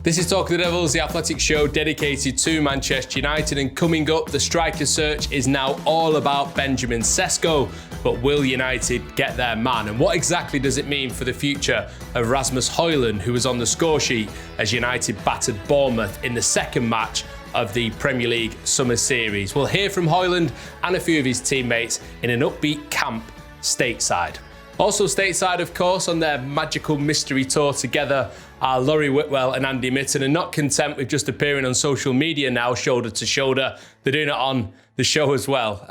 This is Talk of the Devils, the athletic show dedicated to Manchester United, and coming up, the striker search is now all about Benjamin Sesko. But will United get their man? And what exactly does it mean for the future of Rasmus Hojlund, who was on the score sheet as United battered Bournemouth in the second match of the Premier League Summer Series? We'll hear from Hojlund and a few of his teammates in an upbeat camp stateside. Also stateside, of course, on their magical mystery tour together are Laurie Whitwell and Andy Mitten, and not content with just appearing on social media now, shoulder to shoulder, they're doing it on the show as well.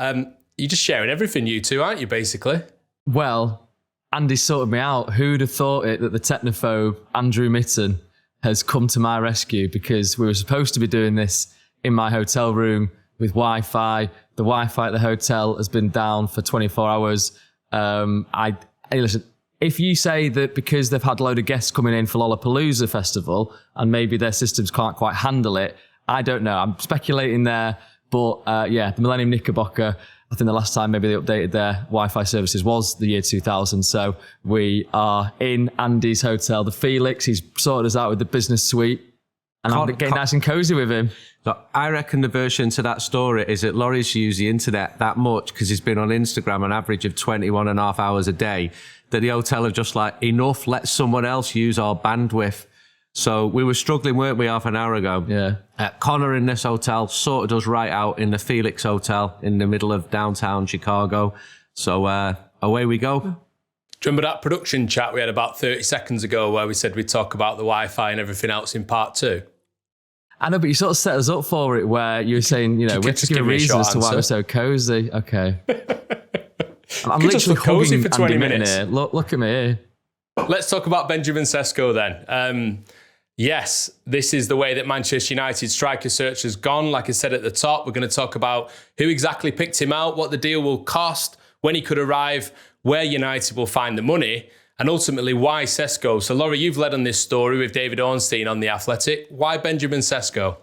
You're just sharing everything, you two, aren't you, basically? Well, Andy sorted me out. Who'd have thought it that the technophobe Andrew Mitten has come to my rescue, because we were supposed to be doing this in my hotel room with Wi-Fi. The Wi-Fi at the hotel has been down for 24 hours. Hey, listen, if you say that because they've had a load of guests coming in for Lollapalooza Festival and maybe their systems can't quite handle it, I don't know. I'm speculating there. But the Millennium Knickerbocker, I think the last time maybe they updated their Wi-Fi services was the year 2000. So we are in Andy's hotel, the Felix. He's sorted us out with the business suite. And I'm getting nice and cozy with him. So I reckon the version to that story is that Laurie's used the internet that much because he's been on Instagram an average of 21 and a half hours a day, that the hotel have just like, enough, let someone else use our bandwidth. So we were struggling, weren't we, half an hour ago? Yeah. Connor in this hotel sorted us right out in the Felix Hotel in the middle of downtown Chicago. So away we go. Do you remember that production chat we had about 30 seconds ago where we said we'd talk about the Wi-Fi and everything else in part 2? I know, but you sort of set us up for it where you were saying, we have to give a reason as to why we're so cozy. Okay. I'm literally cozy for 20 minutes. Here. Look at me here. Let's talk about Benjamin Sesko then. Yes, this is the way that Manchester United striker search has gone. Like I said at the top, we're going to talk about who exactly picked him out, what the deal will cost, when he could arrive, where United will find the money, and ultimately why Sesko. So Laurie, you've led on this story with David Ornstein on The Athletic. Why Benjamin Sesko?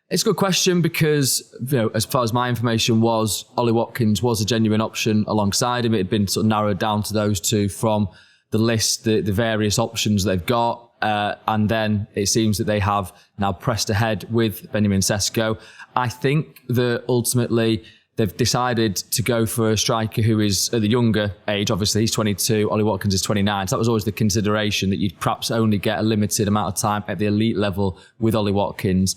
It's a good question because, as far as my information was, Ollie Watkins was a genuine option alongside him. It had been sort of narrowed down to those two from the list, the various options they've got. And then it seems that they have now pressed ahead with Benjamin Sesko. I think that ultimately they've decided to go for a striker who is at the younger age. Obviously, he's 22. Ollie Watkins is 29. So that was always the consideration, that you'd perhaps only get a limited amount of time at the elite level with Ollie Watkins.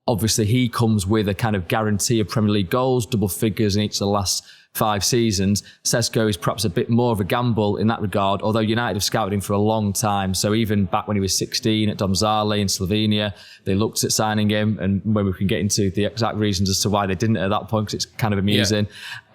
Obviously, he comes with a kind of guarantee of Premier League goals, double figures in each of the last 5 seasons. Sesko is perhaps a bit more of a gamble in that regard, although United have scouted him for a long time. So even back when he was 16 at Domžale in Slovenia, they looked at signing him, and when we can get into the exact reasons as to why they didn't at that point, because it's kind of amusing.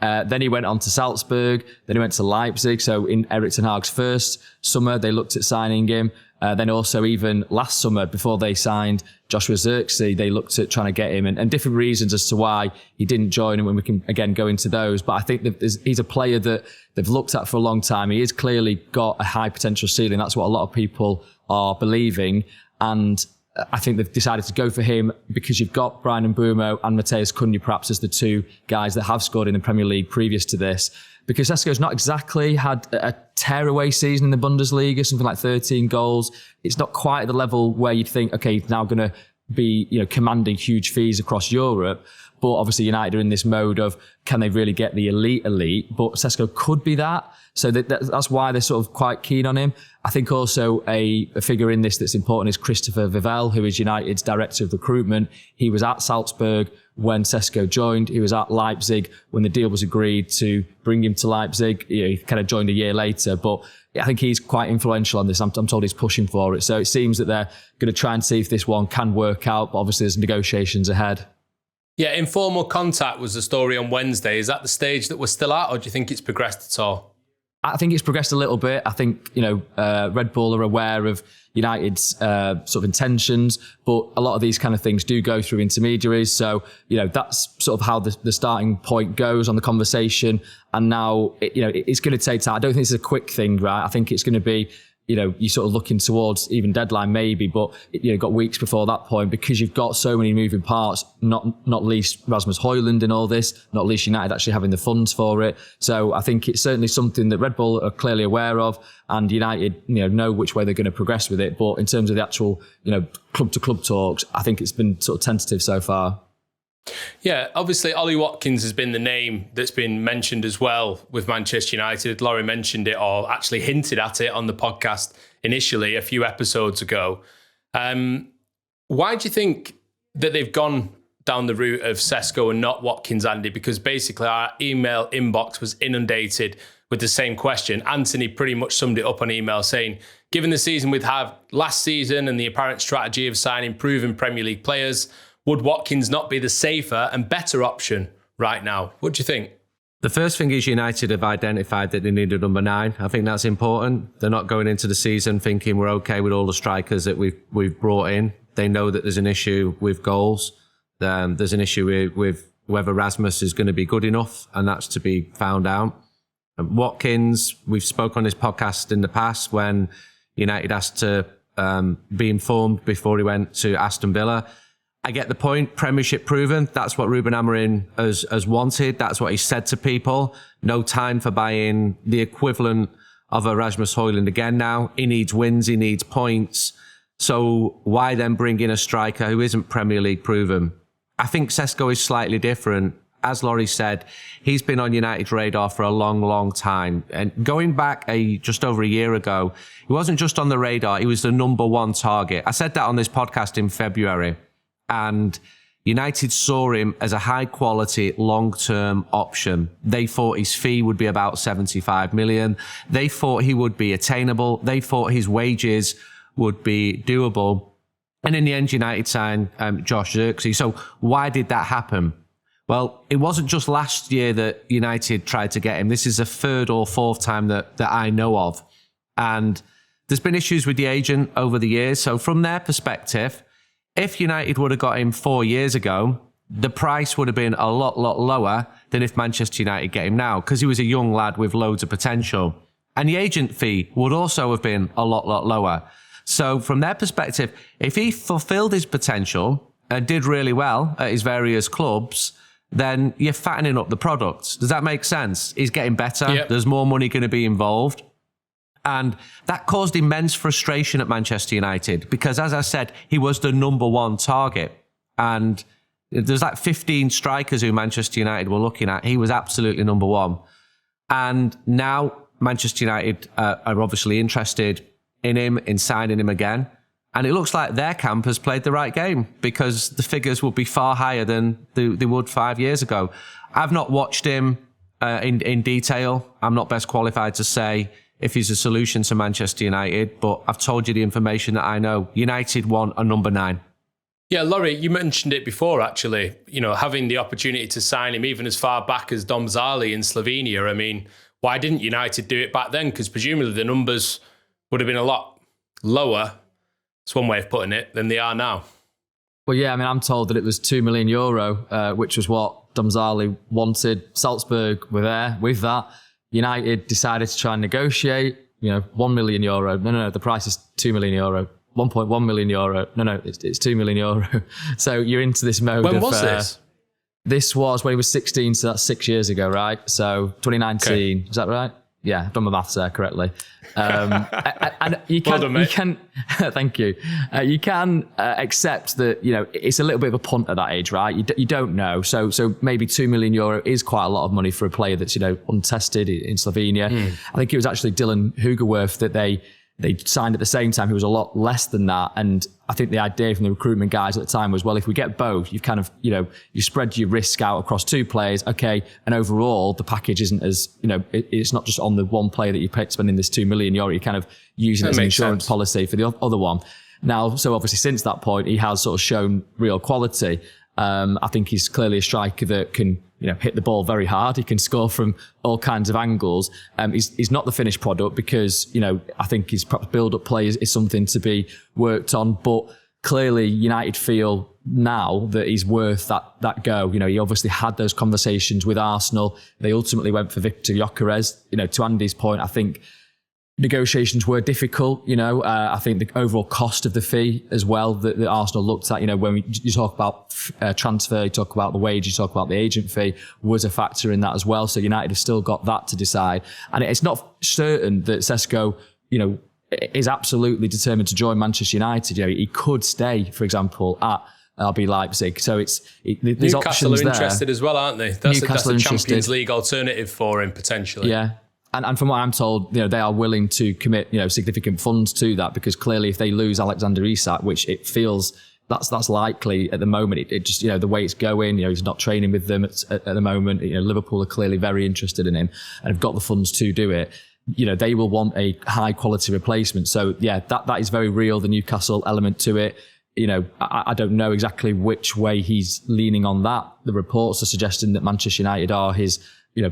Yeah. Then he went on to Salzburg, then he went to Leipzig. So in Erik ten Hag's first summer, they looked at signing him. Then also even last summer, before they signed Joshua Zirkzee, they looked at trying to get him, and different reasons as to why he didn't join, and when we can again go into those. But I think that he's a player that they've looked at for a long time. He has clearly got a high potential ceiling. That's what a lot of people are believing. And I think they've decided to go for him because you've got Bryan Mbeumo and Matheus Cunha perhaps as the two guys that have scored in the Premier League previous to this. Because Sesko's not exactly had a tearaway season in the Bundesliga, something like 13 goals. It's not quite at the level where you'd think, okay, he's now going to be, commanding huge fees across Europe. But obviously United are in this mode of, can they really get the elite? But Sesko could be that. So that's why they're sort of quite keen on him. I think also a figure in this that's important is Christopher Vivell, who is United's director of recruitment. He was at Salzburg when Sesko joined. He was at Leipzig when the deal was agreed to bring him to Leipzig. He kind of joined a year later, but I think he's quite influential on this. I'm told he's pushing for it. So it seems that they're going to try and see if this one can work out, but obviously there's negotiations ahead. Yeah, informal contact was the story on Wednesday. Is that the stage that we're still at, or do you think it's progressed at all? I think it's progressed a little bit. I think, Red Bull are aware of United's sort of intentions, but a lot of these kind of things do go through intermediaries. So, that's sort of how the starting point goes on the conversation. And now, it's going to take time. I don't think it's a quick thing, right? I think it's going to be you're sort of looking towards even deadline maybe, but got weeks before that point because you've got so many moving parts, not least Rasmus Hojlund in all this, not least United actually having the funds for it. So I think it's certainly something that Red Bull are clearly aware of, and United, know which way they're going to progress with it. But in terms of the actual, club to club talks, I think it's been sort of tentative so far. Yeah, obviously Ollie Watkins has been the name that's been mentioned as well with Manchester United. Laurie mentioned it, or actually hinted at it on the podcast initially a few episodes ago. Why do you think that they've gone down the route of Sesko and not Watkins, Andy? Because basically our email inbox was inundated with the same question. Anthony pretty much summed it up on email saying, given the season we've had last season and the apparent strategy of signing proven Premier League players, would Watkins not be the safer and better option right now? What do you think? The first thing is United have identified that they need a number 9. I think that's important. They're not going into the season thinking we're okay with all the strikers that we've brought in. They know that there's an issue with goals. There's an issue with whether Rasmus is going to be good enough, and that's to be found out. And Watkins, we've spoke on this podcast in the past when United asked to be informed before he went to Aston Villa. I get the point. Premiership proven. That's what Ruben Amorim has wanted. That's what he said to people. No time for buying the equivalent of a Rasmus Hojlund again now. He needs wins. He needs points. So why then bring in a striker who isn't Premier League proven? I think Sesko is slightly different. As Laurie said, he's been on United's radar for a long, long time. And going back just over a year ago, he wasn't just on the radar. He was the number 1 target. I said that on this podcast in February. And United saw him as a high-quality, long-term option. They thought his fee would be about 75 million. They thought he would be attainable. They thought his wages would be doable. And in the end, United signed Josh Zirkzee. So why did that happen? Well, it wasn't just last year that United tried to get him. This is the 3rd or 4th time that I know of. And there's been issues with the agent over the years. So from their perspective, if United would have got him 4 years ago, the price would have been a lot lower than if Manchester United get him now, because he was a young lad with loads of potential. And the agent fee would also have been a lot lower. So from their perspective, if he fulfilled his potential and did really well at his various clubs, then you're fattening up the product. Does that make sense? He's getting better. Yep. There's more money going to be involved. And that caused immense frustration at Manchester United because, as I said, he was the number 1 target. And there's like 15 strikers who Manchester United were looking at. He was absolutely number 1. And now Manchester United are obviously interested in him, in signing him again. And it looks like their camp has played the right game because the figures will be far higher than they would 5 years ago. I've not watched him in detail. I'm not best qualified to say if he's a solution to Manchester United, but I've told you the information that I know. United want a number 9. Yeah, Laurie, you mentioned it before, actually, having the opportunity to sign him even as far back as Domzali in Slovenia. I mean, why didn't United do it back then? Because presumably the numbers would have been a lot lower, it's one way of putting it, than they are now. Well, yeah, I mean, I'm told that it was €2 million, which was what Domzali wanted. Salzburg were there with that. United decided to try and negotiate, €1 million. No, the price is €2 million. €1.1 million. No, it's €2 million. So you're into this mode when of... When was this? This was when he was 16, so that's 6 years ago, right? So 2019, okay. Is that right? Yeah, I've done my maths there correctly. And you can, well done, thank you. You can accept that, it's a little bit of a punt at that age, right? You don't know. So maybe €2 million is quite a lot of money for a player that's, untested in Slovenia. I think it was actually Dylan Hugerworth that they signed at the same time, who was a lot less than that. And I think the idea from the recruitment guys at the time was, well, if we get both, you've kind of, you spread your risk out across 2 players. Okay. And overall, the package isn't as, it's not just on the one player that you're spending this €2 million. You're kind of using it as an insurance policy for the other one. Now, so obviously since that point, he has sort of shown real quality. I think he's clearly a striker that can, hit the ball very hard. He can score from all kinds of angles. He's not the finished product because, I think his perhaps build-up play is something to be worked on. But clearly United feel now that he's worth that go. He obviously had those conversations with Arsenal. They ultimately went for Victor Gyökeres. To Andy's point, I think negotiations were difficult. I think the overall cost of the fee as well that Arsenal looked at, when you talk about transfer, you talk about the wage, you talk about the agent fee, was a factor in that as well. So United have still got that to decide. And it's not certain that Sesko, is absolutely determined to join Manchester United. He could stay, for example, at RB Leipzig. So there's Newcastle options are interested there. As well, aren't they? That's a Champions League alternative for him potentially. Yeah. And from what I'm told, they are willing to commit, significant funds to that, because clearly if they lose Alexander Isak, which it feels that's likely at the moment, it just, the way it's going, he's not training with them at the moment. Liverpool are clearly very interested in him and have got the funds to do it. They will want a high quality replacement. So yeah, that is very real, the Newcastle element to it. I don't know exactly which way he's leaning on that. The reports are suggesting that Manchester United are his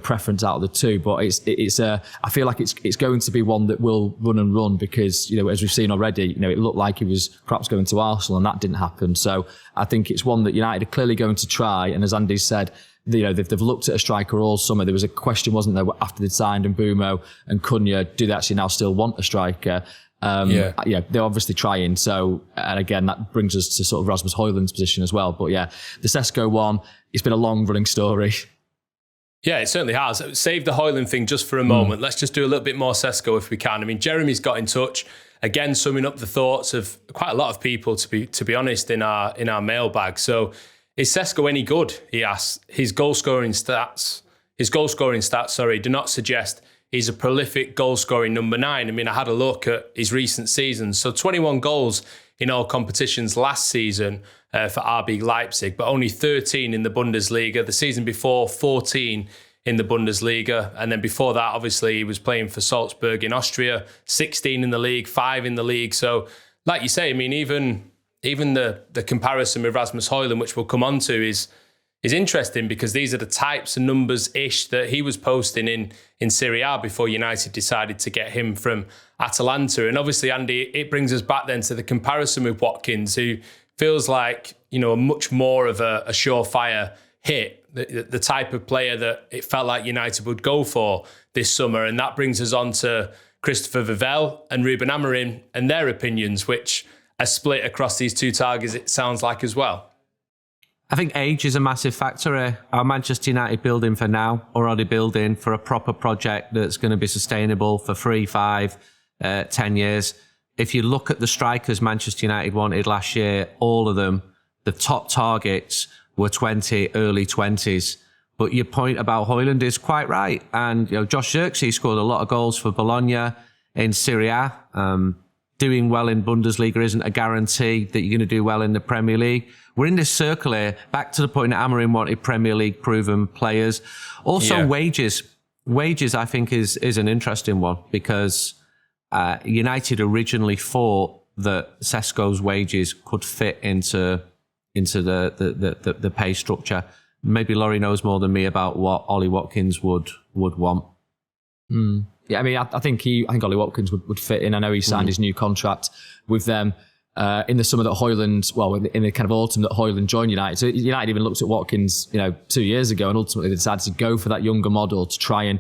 preference out of the two, but I feel like it's going to be one that will run because, as we've seen already, it looked like he was perhaps going to Arsenal and that didn't happen. So I think it's one that United are clearly going to try. And as Andy said, they've looked at a striker all summer. There was a question, wasn't there, after they'd signed Mbeumo and Cunha, do they actually now still want a striker? They're obviously trying. So, and again, that brings us to sort of Rasmus Hojlund's position as well. But yeah, the Sesko one, it's been a long running story. Yeah, it certainly has. Save the Hojlund thing just for a moment. Let's just do a little bit more Sesko if we can. I mean, Jeremy's got in touch, again, summing up the thoughts of quite a lot of people, to be honest, in our mailbag. So, is Sesko any good? He asks. His goal scoring stats, do not suggest he's a prolific goal scoring number 9. I mean, I had a look at his recent seasons. So 21 goals in all competitions last season for RB Leipzig, but only 13 in the Bundesliga. The season before, 14 in the Bundesliga. And then before that, obviously, he was playing for Salzburg in Austria, 16 in the league, 5 in the league. So, like you say, I mean, even the comparison with Rasmus Hojlund, which we'll come on to, is interesting because these are the types of numbers-ish that he was posting in Serie A before United decided to get him from Atalanta. And obviously, Andy, it brings us back then to the comparison with Watkins, who feels like, a much more of a surefire hit, the type of player that it felt like United would go for this summer. And that brings us on to Christopher Vivell and Ruben Amorim and their opinions, which are split across these two targets, it sounds like, as well. I think age is a massive factor here. Are Manchester United building for now, or are they building for a proper project that's going to be sustainable for 3, 5, 10 years? If you look at the strikers Manchester United wanted last year, all of them, the top targets were 20, early 20s. But your point about Hojlund is quite right. And Josh Zirkzee scored a lot of goals for Bologna in Serie A. Doing well in Bundesliga isn't a guarantee that you're going to do well in the Premier League. We're in this circle here, back to the point that Amorim wanted Premier League proven players. Also, wages. Wages, I think, is an interesting one because United originally thought that Sesko's wages could fit into the pay structure. Maybe Laurie knows more than me about what Ollie Watkins would want. Yeah, I mean, I think Ollie Watkins would fit in. I know he signed his new contract with them in the summer that Hojlund, in the kind of autumn that Hojlund joined United. So United even looked at Watkins, 2 years ago, and ultimately they decided to go for that younger model to try and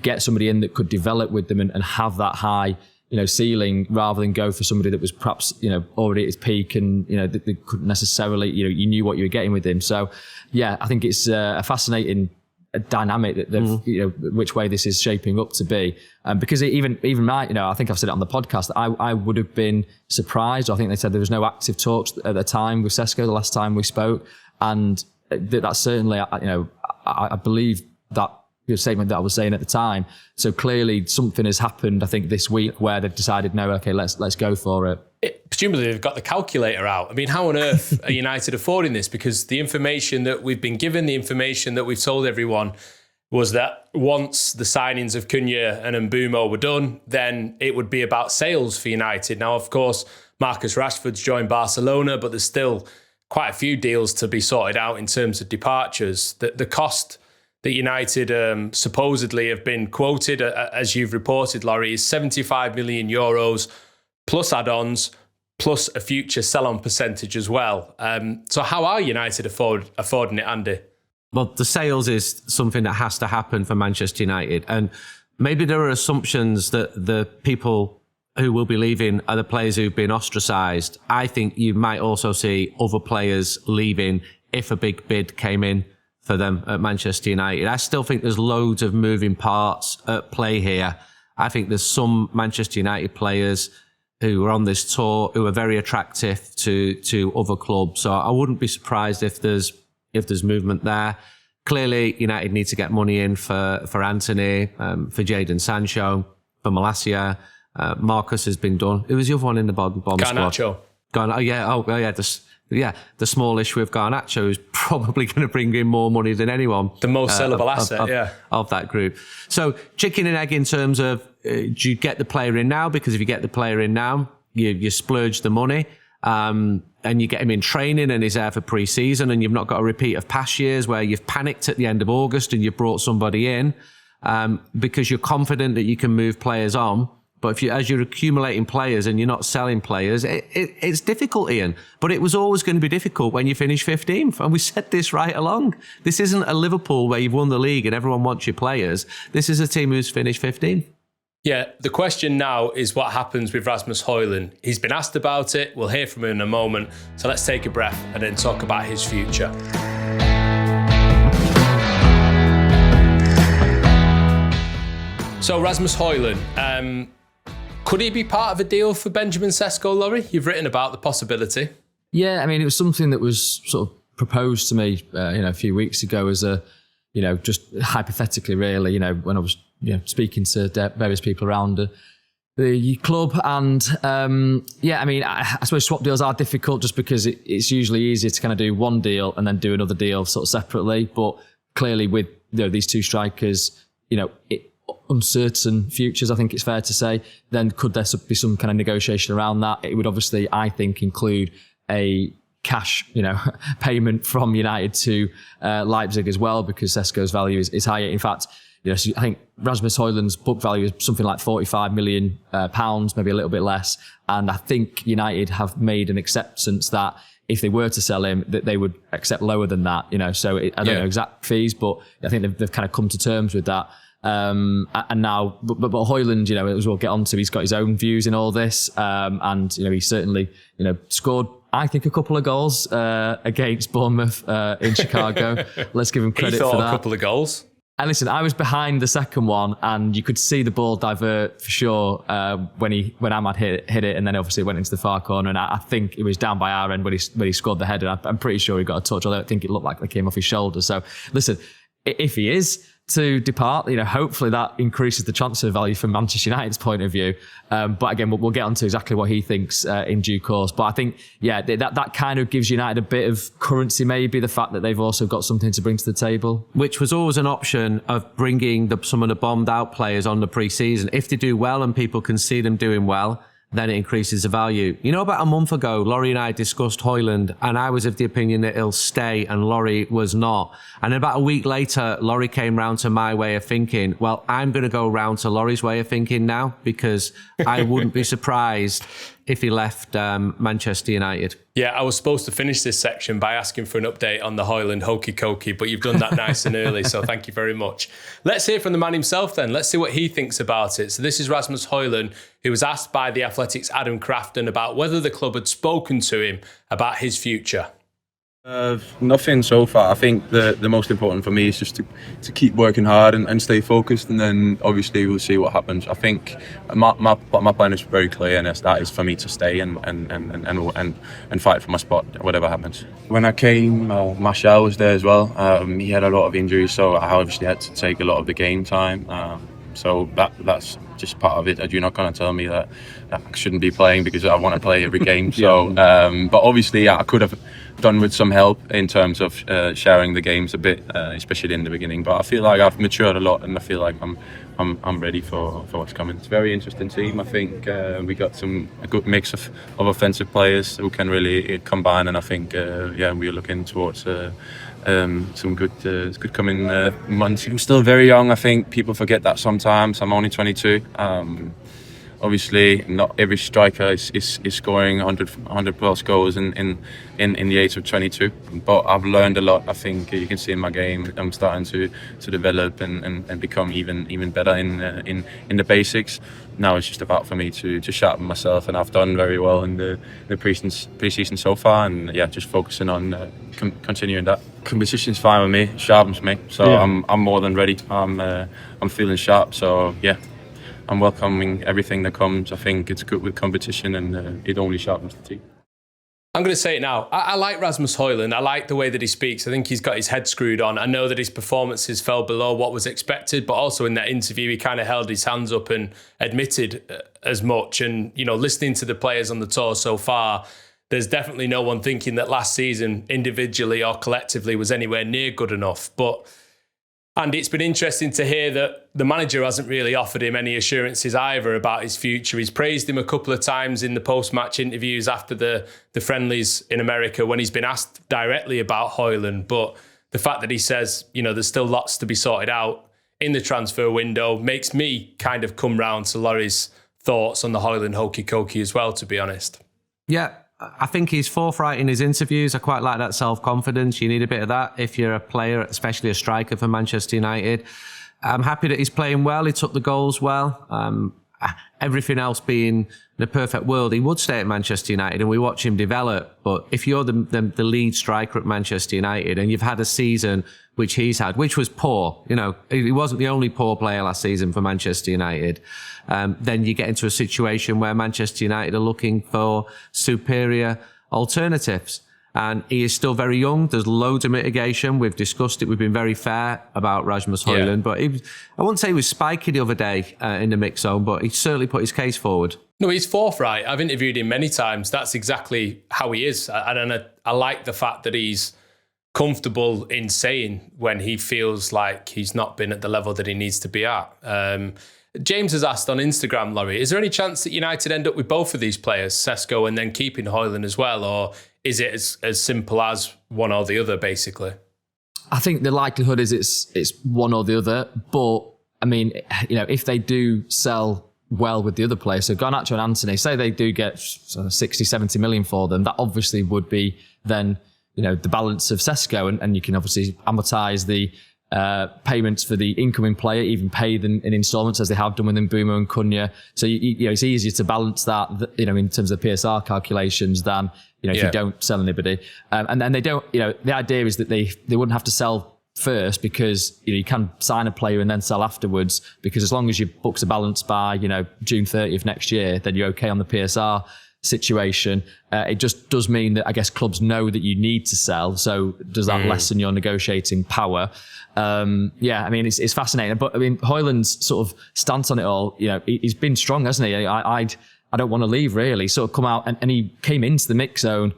get somebody in that could develop with them and have that high, ceiling, rather than go for somebody that was perhaps, already at his peak and, they couldn't necessarily, you knew what you were getting with him. So yeah, I think it's a fascinating dynamic that which way this is shaping up to be, because even my, I think I've said it on the podcast, I would have been surprised. I think they said there was no active talks at the time with Sesko the last time we spoke, and that's certainly, I believe that statement that I was saying at the time. So clearly something has happened, I think, this week where they've decided, no, okay, let's go for it. Presumably they've got the calculator out. I mean, how on earth are United affording this? Because the information that we've been given, the information that we've told everyone, was that once the signings of Cunha and Mbeumo were done, then it would be about sales for United. Now, of course, Marcus Rashford's joined Barcelona, but there's still quite a few deals to be sorted out in terms of departures. The cost that United supposedly have been quoted, as you've reported, Laurie, is 75 million euros plus add-ons, plus a future sell-on percentage as well. So how are United affording it, Andy? Well, the sales is something that has to happen for Manchester United. And maybe there are assumptions that the people who will be leaving are the players who've been ostracised. I think you might also see other players leaving if a big bid came in for them at Manchester United. I still think there's loads of moving parts at play here. I think there's some Manchester United players who are on this tour who are very attractive to other clubs. So I wouldn't be surprised if there's movement there. Clearly, United need to get money in for Anthony, for Jadon Sancho, for Malacia. Marcus has been done. Who was the other one in the bomb squad? Garnacho. The smallish with Garnacho, who's probably going to bring in more money than anyone. The most sellable asset, of that group. So chicken and egg in terms of, do you get the player in now? Because if you get the player in now, you splurge the money, and you get him in training and he's there for pre-season, and you've not got a repeat of past years where you've panicked at the end of August and you've brought somebody in because you're confident that you can move players on. But as you're accumulating players and you're not selling players, it's difficult, Ian. But it was always going to be difficult when you finish 15th. And we said this right along. This isn't a Liverpool where you've won the league and everyone wants your players. This is a team who's finished 15th. Yeah, the question now is what happens with Rasmus Hojlund. He's been asked about it. We'll hear from him in a moment. So let's take a breath and then talk about his future. So Rasmus Hojlund, could he be part of a deal for Benjamin Sesko, Laurie? You've written about the possibility. Yeah, I mean, it was something that was sort of proposed to me, a few weeks ago as a, just hypothetically, really, when I was, speaking to various people around the club. And I mean, I suppose swap deals are difficult just because it's usually easier to kind of do one deal and then do another deal sort of separately. But clearly with these two strikers, uncertain futures, I think it's fair to say, then could there be some kind of negotiation around that? It would obviously, I think, include a cash, payment from United to Leipzig as well, because Sesko's value is higher. In fact, so I think Rasmus Hojlund's book value is something like £45 million, maybe a little bit less. And I think United have made an acceptance that if they were to sell him, that they would accept lower than that. So I don't know exact fees, but I think they've kind of come to terms with that. And now, but Hojlund, as we'll get on to, he's got his own views in all this. And, he certainly, scored, I think, a couple of goals against Bournemouth in Chicago. Let's give him credit for that. A couple of goals. And listen, I was behind the second one, and you could see the ball divert for sure when Ahmad hit it, and then obviously it went into the far corner. And I think it was down by our end when he scored the header. I'm pretty sure he got a touch, although I think it looked like it came off his shoulder. So listen, if he is to depart, hopefully that increases the transfer value from Manchester United's point of view. But again, we'll get on to exactly what he thinks in due course. But I think, that kind of gives United a bit of currency, maybe, the fact that they've also got something to bring to the table. Which was always an option of bringing some of the bombed out players on the pre-season. If they do well and people can see them doing well, then it increases the value. About a month ago, Laurie and I discussed Hojlund, and I was of the opinion that he'll stay, and Laurie was not. And about a week later, Laurie came round to my way of thinking. Well, I'm going to go round to Laurie's way of thinking now, because I wouldn't be surprised if he left Manchester United. Yeah, I was supposed to finish this section by asking for an update on the Hojlund hokey cokey, but you've done that nice and early, so thank you very much. Let's hear from the man himself then. Let's see what he thinks about it. So this is Rasmus Hojlund, who was asked by The Athletic's Adam Crafton about whether the club had spoken to him about his future. Nothing so far. I think the most important for me is just to keep working hard and stay focused, and then obviously we'll see what happens. I think my plan is very clear, and that is for me to stay and fight for my spot, whatever happens. When I came, Martial was there as well. He had a lot of injuries, so I obviously had to take a lot of the game time. So that's just part of it. You're not going to tell me that I shouldn't be playing because I want to play every game. So, but obviously I could have done with some help in terms of sharing the games a bit, especially in the beginning. But I feel like I've matured a lot, and I feel like I'm ready for what's coming. It's a very interesting team. I think we got a good mix of offensive players who can really combine, and I think we're looking towards some good coming months. I'm still very young. I think people forget that sometimes. I'm only 22. obviously not every striker is scoring 100 plus goals in the age of 22. But I've learned a lot. I think you can see in my game I'm starting to develop and become even better in the basics. Now it's just about for me to sharpen myself, and I've done very well in the pre-season so far, and just focusing on continuing that. Competition's fine with me, sharpens me, so I'm more than ready. I'm feeling sharp, so I'm welcoming everything that comes. I think it's good with competition, and it only sharpens the team. I'm going to say it now. I like Rasmus Hojlund. I like the way that he speaks. I think he's got his head screwed on. I know that his performances fell below what was expected, but also in that interview, he kind of held his hands up and admitted as much. And, listening to the players on the tour so far, there's definitely no one thinking that last season, individually or collectively, was anywhere near good enough. And it's been interesting to hear that the manager hasn't really offered him any assurances either about his future. He's praised him a couple of times in the post-match interviews after the friendlies in America when he's been asked directly about Hojlund. But the fact that he says, there's still lots to be sorted out in the transfer window makes me kind of come round to Laurie's thoughts on the Hojlund hokey cokey as well, to be honest. Yeah. I think he's forthright in his interviews. I quite like that self-confidence. You need a bit of that if you're a player, especially a striker for Manchester United. I'm happy that he's playing well. He took the goals well. Everything else being the perfect world, he would stay at Manchester United and we watch him develop. But if you're the lead striker at Manchester United and you've had a season which he's had, which was poor, he wasn't the only poor player last season for Manchester United, then you get into a situation where Manchester United are looking for superior alternatives. And he is still very young. There's loads of mitigation. We've discussed it. We've been very fair about Rasmus Hojlund. But I wouldn't say he was spiky the other day in the mix zone, but he certainly put his case forward. No, he's forthright. I've interviewed him many times. That's exactly how he is. And I like the fact that he's comfortable in saying when he feels like he's not been at the level that he needs to be at. James has asked on Instagram, Laurie, is there any chance that United end up with both of these players, Sesko and then keeping Hojlund as well? Or is it as simple as one or the other, basically? I think the likelihood is it's one or the other. But, I mean, if they do sell well with the other players, so Garnacho and Antony, say they do get 60, 70 million for them, that obviously would be then, the balance of Sesko. And you can obviously amortise the payments for the incoming player, even pay them in installments as they have done with Mbeumo and Cunha. So it's easier to balance that, in terms of PSR calculations than if you don't sell anybody. And then they don't. The idea is that they wouldn't have to sell first because you can sign a player and then sell afterwards. Because as long as your books are balanced by June 30th next year, then you're okay on the PSR situation. It just does mean that I guess clubs know that you need to sell. So does that lessen your negotiating power? It's fascinating. But Hojlund's sort of stance on it all, he's been strong, hasn't he? I don't want to leave, really. Sort of come out and he came into the mix zone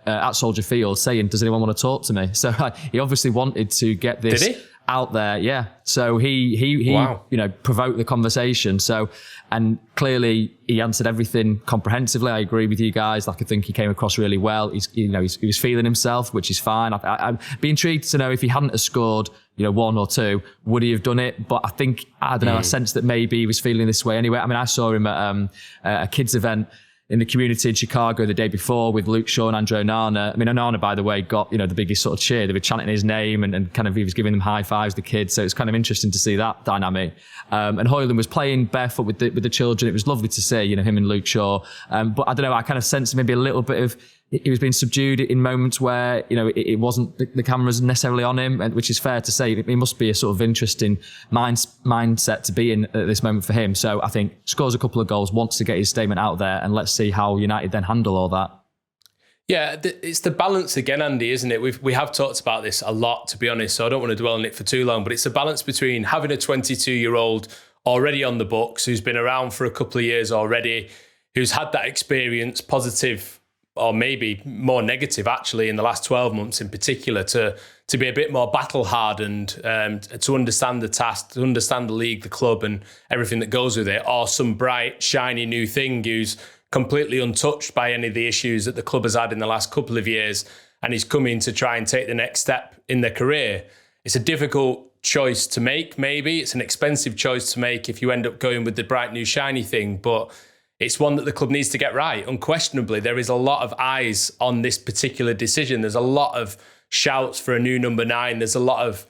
at Soldier Field saying, does anyone want to talk to me? So he obviously wanted to get this out there. Yeah. So he wow. Provoked the conversation. So, and clearly he answered everything comprehensively. I agree with you guys. I think he came across really well. He was feeling himself, which is fine. I'd be intrigued to know if he hadn't have scored, one or two, would he have done it? But I don't know, I sense that maybe he was feeling this way anyway. I saw him at a kids event in the community in Chicago the day before with Luke Shaw and Andre Onana. Onana, by the way, got, the biggest sort of cheer. They were chanting his name and kind of he was giving them high fives, the kids. So it's kind of interesting to see that dynamic. And Hojlund was playing barefoot with the children. It was lovely to see, him and Luke Shaw. But I don't know, I kind of sensed maybe a little bit of, he was being subdued in moments where, it wasn't the cameras necessarily on him, which is fair to say. It must be a sort of interesting mindset to be in at this moment for him. So I think scores a couple of goals, wants to get his statement out there, and let's see how United then handle all that. Yeah, it's the balance again, Andy, isn't it? We have talked about this a lot, to be honest, so I don't want to dwell on it for too long, but it's a balance between having a 22-year-old already on the books, who's been around for a couple of years already, who's had that experience, positive or maybe more negative actually in the last 12 months in particular, to be a bit more battle hardened, to understand the task, to understand the league, the club and everything that goes with it, or some bright, shiny new thing who's completely untouched by any of the issues that the club has had in the last couple of years and he's coming to try and take the next step in their career. It's a difficult choice to make, maybe. It's an expensive choice to make if you end up going with the bright new shiny thing, but it's one that the club needs to get right. Unquestionably, there is a lot of eyes on this particular decision. There's a lot of shouts for a new number 9. There's a lot of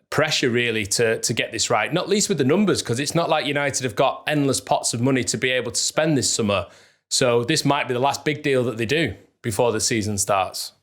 pressure, really, to get this right, not least with the numbers, because it's not like United have got endless pots of money to be able to spend this summer. So this might be the last big deal that they do before the season starts.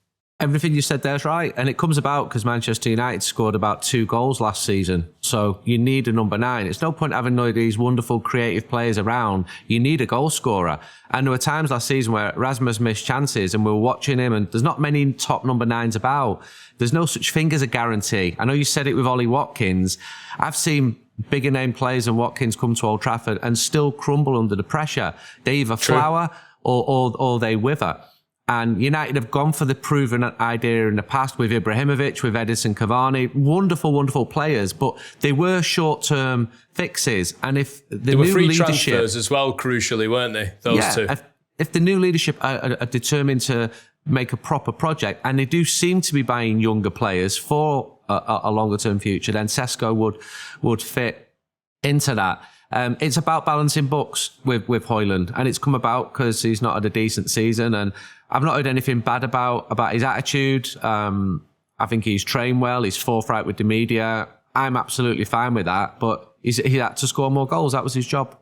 Everything you said there is right. And it comes about because Manchester United scored about 2 goals last season. So you need a number 9. It's no point having these wonderful creative players around. You need a goal scorer. And there were times last season where Rasmus missed chances and we were watching him, and there's not many top number 9s about. There's no such thing as a guarantee. I know you said it with Ollie Watkins. I've seen bigger name players than Watkins come to Old Trafford and still crumble under the pressure. They either flower or they wither. And United have gone for the proven idea in the past with Ibrahimovic, with Edison Cavani. Wonderful, wonderful players, but they were short-term fixes. And if the were new free leadership, transfers as well, crucially, weren't they? Those two. If the new leadership are determined to make a proper project, and they do seem to be buying younger players for a longer-term future, then Sesko would fit into that. It's about balancing books with Hojlund, and it's come about because he's not had a decent season, and I've not heard anything bad about his attitude. I think he's trained well, he's forthright with the media. I'm absolutely fine with that, but he had to score more goals. That was his job.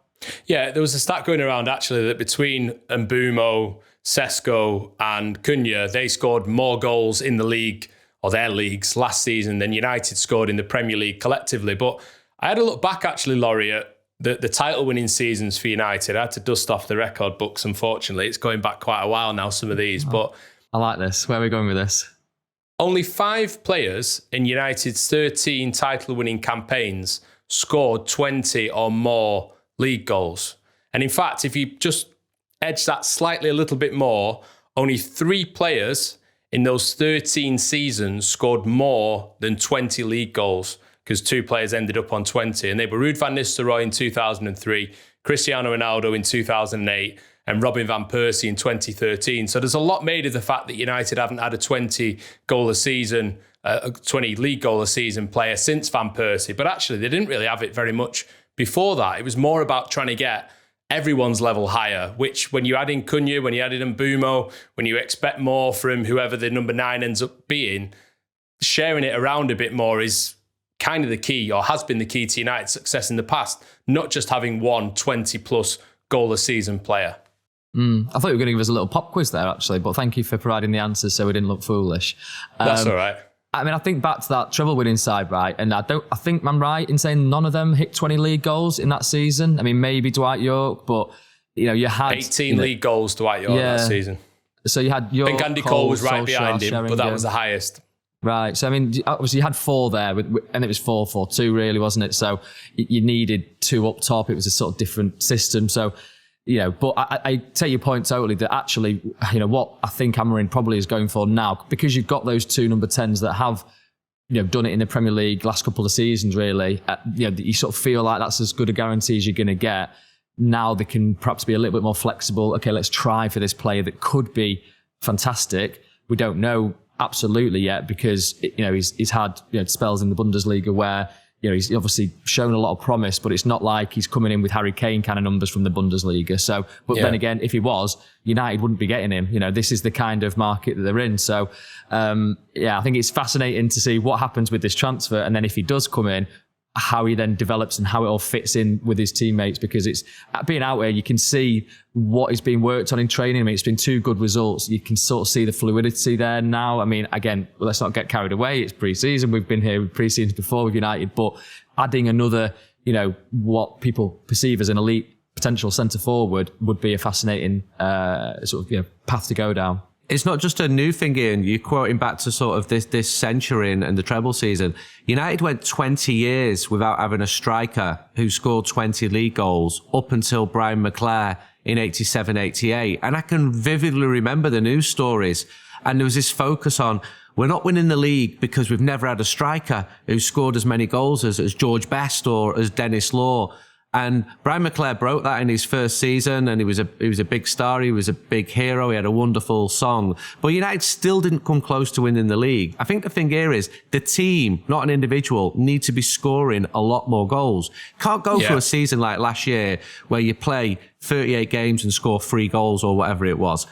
Yeah, there was a stat going around actually that between Mbeumo, Sesko and Cunha, they scored more goals in the league, or their leagues, last season than United scored in the Premier League collectively. But I had a look back actually, Laurie, at the title-winning seasons for United. I had to dust off the record books, unfortunately. It's going back quite a while now, some of these. But I like this. Where are we going with this? Only 5 players in United's 13 title-winning campaigns scored 20 or more league goals. And in fact, if you just edge that slightly a little bit more, only 3 players in those 13 seasons scored more than 20 league goals, because 2 players ended up on 20, and they were Ruud van Nistelrooy in 2003, Cristiano Ronaldo in 2008, and Robin van Persie in 2013. So there's a lot made of the fact that United haven't had a 20 league goal a season player since Van Persie, but actually they didn't really have it very much before that. It was more about trying to get everyone's level higher, which when you add in Cunha, when you add in Mbeumo, when you expect more from whoever the number 9 ends up being, sharing it around a bit more is kind of the key, or has been the key to United's success in the past, not just having one 20-plus goal a season player. I thought you were going to give us a little pop quiz there, actually, but thank you for providing the answers so we didn't look foolish. That's all right. I mean, I think back to that treble-winning side, right? And I think I'm right in saying none of them hit 20 league goals in that season. I mean, maybe Dwight York, but you had 18 league goals Dwight York that season. So you had York. I think Andy Cole was right behind him, but that was the highest. Right. So, I mean, obviously you had 4 there, and it was 4-4-2 really, wasn't it? So you needed 2 up top. It was a sort of different system. So, but I take your point totally that actually, what I think Amorim probably is going for now, because you've got those 2 number 10s that have, done it in the Premier League last couple of seasons, really, you sort of feel like that's as good a guarantee as you're going to get. Now they can perhaps be a little bit more flexible. Okay, let's try for this player that could be fantastic. We don't know absolutely yet, because he's had spells in the Bundesliga where he's obviously shown a lot of promise, but it's not like he's coming in with Harry Kane kind of numbers from the Bundesliga. So, but then again, if he was, United wouldn't be getting him. This is the kind of market that they're in. So, I think it's fascinating to see what happens with this transfer, and then if he does come in, how he then develops and how it all fits in with his teammates, because it's being out there, you can see what is being worked on in training. I mean, it's been 2 good results. You can sort of see the fluidity there now. I mean, again, let's not get carried away. It's pre-season. We've been here with pre-seasons before with United, but adding another, what people perceive as an elite potential centre forward would be a fascinating path to go down. It's not just a new thing, Ian. You're quoting back to sort of this century and the treble season. United went 20 years without having a striker who scored 20 league goals up until Brian McClair in 87-88. And I can vividly remember the news stories. And there was this focus on, we're not winning the league because we've never had a striker who scored as many goals as George Best or as Dennis Law. And Brian McClare broke that in his first season, and he was a big star. He was a big hero. He had a wonderful song. But United still didn't come close to winning the league. I think the thing here is the team, not an individual, need to be scoring a lot more goals. Can't go through a season like last year where you play 38 games and score 3 goals or whatever it was.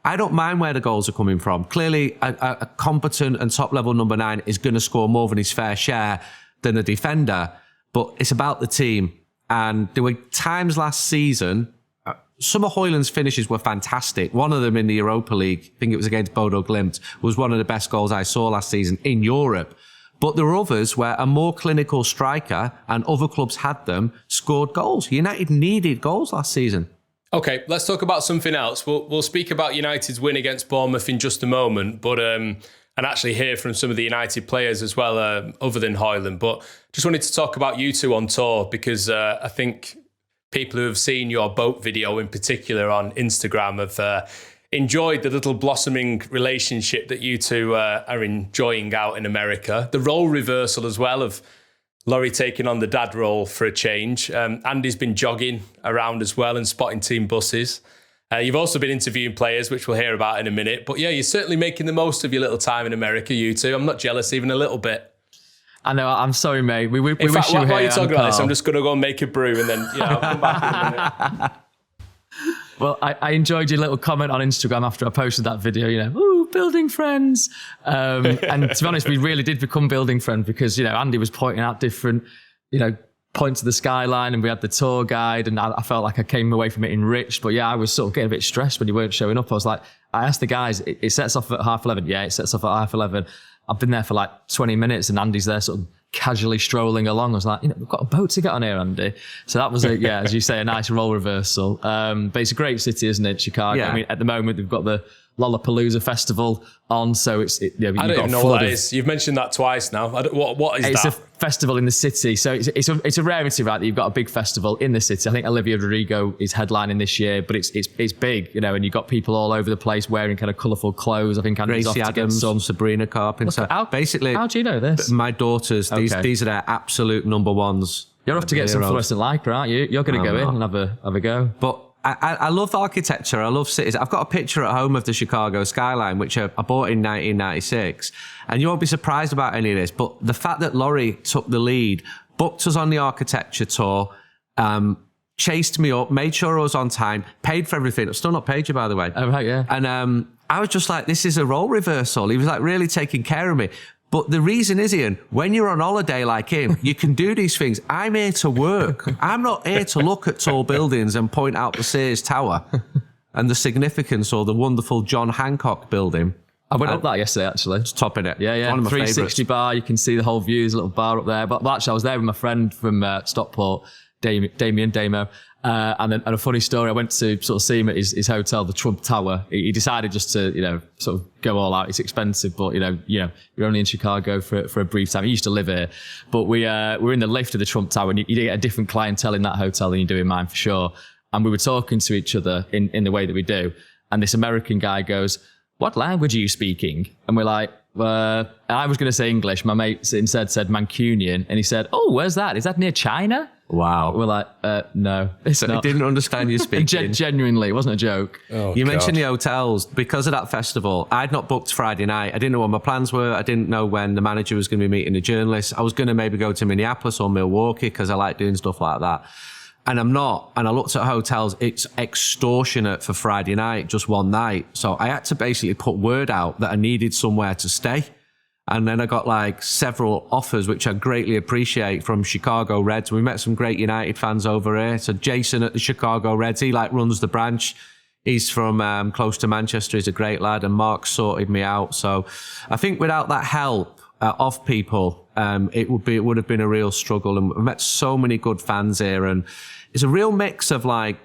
I don't mind where the goals are coming from. Clearly, a competent and top-level number 9 is going to score more than his fair share than a defender. But it's about the team. And there were times last season, some of Hojlund's finishes were fantastic. One of them in the Europa League, I think it was against Bodo Glimt, was one of the best goals I saw last season in Europe. But there were others where a more clinical striker, and other clubs had them, scored goals. United needed goals last season. Okay, let's talk about something else. We'll speak about United's win against Bournemouth in just a moment, but and actually hear from some of the United players as well, other than Hojlund. But just wanted to talk about you two on tour, because I think people who have seen your boat video in particular on Instagram have enjoyed the little blossoming relationship that you two are enjoying out in America. The role reversal as well of Laurie taking on the dad role for a change. Andy's been jogging around as well and spotting team buses. You've also been interviewing players, which we'll hear about in a minute. But yeah, you're certainly making the most of your little time in America, you two. I'm not jealous even a little bit. I know, I'm sorry, mate. We in fact, while you're talking about this, I'm just going to go and make a brew and then, I'll come back in a minute. Well, I enjoyed your little comment on Instagram after I posted that video, ooh, building friends. And to be honest, we really did become building friends because, Andy was pointing out different, points to the skyline, and we had the tour guide, and I felt like I came away from it enriched. But yeah, I was sort of getting a bit stressed when you weren't showing up. I asked the guys, it sets off at 11:30. Yeah, it sets off at 11:30. I've been there for like 20 minutes and Andy's there sort of casually strolling along. I was like, we've got a boat to get on here, Andy. So that was, as you say, a nice role reversal. But it's a great city, isn't it, Chicago? Yeah. I mean, at the moment, we've got the Lollapalooza festival on, so I don't even know what that is. You've mentioned that twice now. What is that? It's a festival in the city, so it's a rarity, right? That you've got a big festival in the city. I think Olivia Rodrigo is headlining this year, but it's big, and you've got people all over the place wearing kind of colourful clothes. I think Andy's off to get some. Sabrina Carpenter. Basically, how do you know this? My daughters, these are their absolute number ones. You're off to get some fluorescent lycra, aren't you? You're going to go in and have a go. But I love architecture. I love cities. I've got a picture at home of the Chicago skyline, which I bought in 1996. And you won't be surprised about any of this. But the fact that Laurie took the lead, booked us on the architecture tour, chased me up, made sure I was on time, paid for everything. I've still not paid you, by the way. Oh, right, yeah. And I was just like, this is a role reversal. He was like really taking care of me. But the reason is, Ian, when you're on holiday like him, you can do these things. I'm here to work. I'm not here to look at tall buildings and point out the Sears Tower and the significance, or the wonderful John Hancock building. I went up that yesterday, actually. It's topping it. Yeah. One of my 360 favourites. bar. You can see the whole view. There's a little bar up there. But actually, I was there with my friend from Stockport, Damien Damo. And a funny story, I went to sort of see him at his hotel, the Trump Tower. He decided just to, sort of go all out. It's expensive, but, you're only in Chicago for a brief time. He used to live here. But we were in the lift of the Trump Tower, and you get a different clientele in that hotel than you do in mine, for sure. And we were talking to each other in the way that we do. And this American guy goes, "What language are you speaking?" And we're like, and I was going to say English. My mate instead said Mancunian. And he said, "Oh, where's that? Is that near China?" Wow. We're like, no, it's not. He didn't understand you speaking. Genuinely, it wasn't a joke. Oh, you mentioned the hotels. Because of that festival, I'd not booked Friday night. I didn't know what my plans were. I didn't know when the manager was going to be meeting the journalists. I was going to maybe go to Minneapolis or Milwaukee because I like doing stuff like that. And I'm not. And I looked at hotels. It's extortionate for Friday night, just one night. So I had to basically put word out that I needed somewhere to stay. And then I got like several offers, which I greatly appreciate, from Chicago Reds. We met some great United fans over here. So Jason at the Chicago Reds, he runs the branch. He's from close to Manchester. He's a great lad. And Mark sorted me out. So I think without that help of people, it would have been a real struggle. And we've met so many good fans here. And it's a real mix of like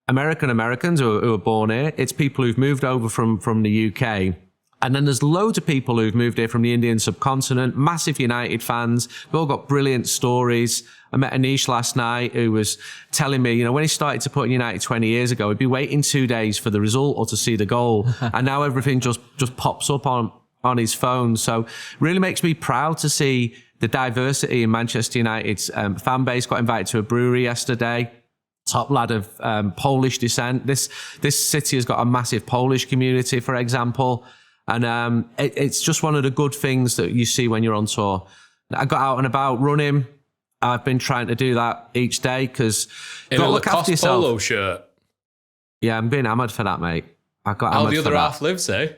Americans who are born here. It's people who've moved over from the UK. And then there's loads of people who've moved here from the Indian subcontinent, massive United fans. We've all got brilliant stories. I met Anish last night who was telling me, when he started to put in United 20 years ago, he'd be waiting 2 days for the result or to see the goal. And now everything just pops up on his phone. So really makes me proud to see the diversity in Manchester United's fan base. Got invited to a brewery yesterday. Top lad of Polish descent. This city has got a massive Polish community, for example. And it's just one of the good things that you see when you're on tour. I got out and about running. I've been trying to do that each day because in a Lacoste polo shirt. Yeah, I'm being hammered for that, mate. I got how hammered the for other that. half lives, eh?